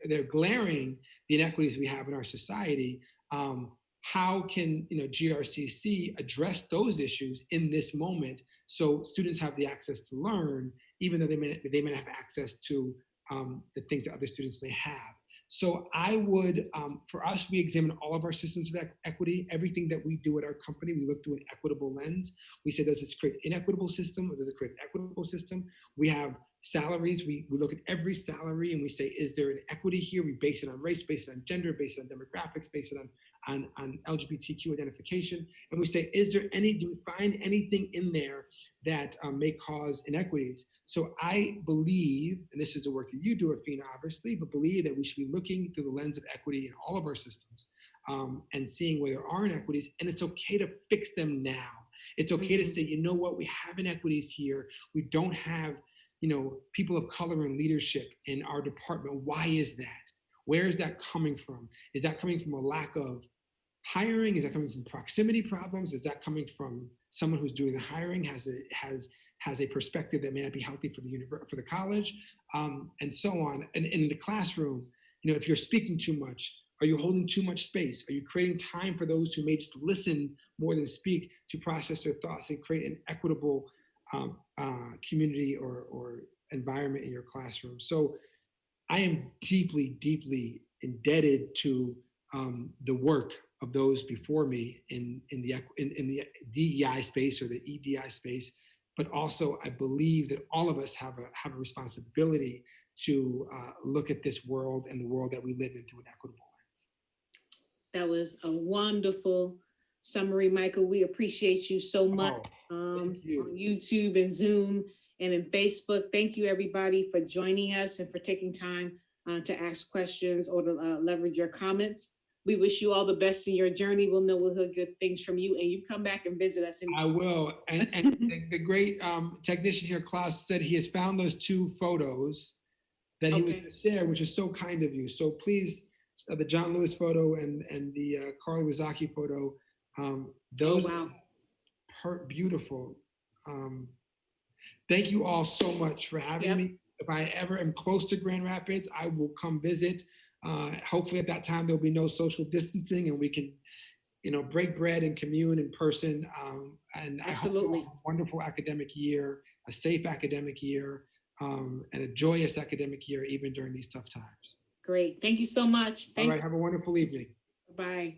they're glaring the inequities we have in our society. How can GRCC address those issues in this moment so students have the access to learn even though they may not have access to the things that other students may have. So I would, for us, we examine all of our systems of equity. Everything that we do at our company, we look through an equitable lens. We say, does this create an inequitable system or does it create an equitable system? We have salaries. We look at every salary and we say, is there an equity here? We base it on race, base it on gender, base it on demographics, base it on LGBTQ identification. And we say, do we find anything in there that may cause inequities? So I believe, and this is the work that you do, Afina, obviously, but believe that we should be looking through the lens of equity in all of our systems and seeing where there are inequities. And it's okay to fix them now. It's okay to say, you know what, we have inequities here. We don't have, people of color in leadership in our department. Why is that? Where is that coming from? Is that coming from a lack of hiring? Is that coming from proximity problems? Is that coming from someone who's doing the hiring has a perspective that may not be healthy for the college, and so on. And in the classroom, if you're speaking too much, are you holding too much space? Are you creating time for those who may just listen more than speak to process their thoughts and create an equitable community or environment in your classroom? So I am deeply, deeply indebted to the work of those before me in the DEI space or the EDI space, but also I believe that all of us have a responsibility to look at this world and the world that we live in through an equitable lens. That was a wonderful summary, Michael. We appreciate you so much on YouTube and Zoom and in Facebook. Thank you, everybody, for joining us and for taking time to ask questions or to leverage your comments. We wish you all the best in your journey. We'll know we'll hear good things from you, and you come back and visit us. I will. And the great technician here, Klaus, said he has found those 2 photos that he was going to share, which is so kind of you. So please, the John Lewis photo and the Carl Wazaki photo, those are beautiful. Thank you all so much for having me. If I ever am close to Grand Rapids, I will come visit. Hopefully at that time, there'll be no social distancing and we can, break bread and commune in person. And absolutely. I hope you have a wonderful academic year, a safe academic year, and a joyous academic year, even during these tough times. Great. Thank you so much. Thanks. All right. Have a wonderful evening. Bye.